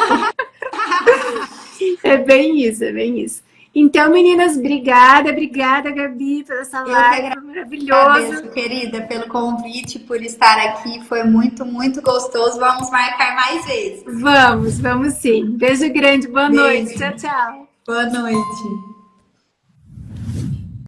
É bem isso, é bem isso. Então, meninas, obrigada, Gabi, pela essa live maravilhosa. Agradeço, querida, pelo convite, por estar aqui. Foi muito, muito gostoso. Vamos marcar mais vezes. Vamos sim. Beijo grande, boa noite. Tchau, tchau. Boa noite.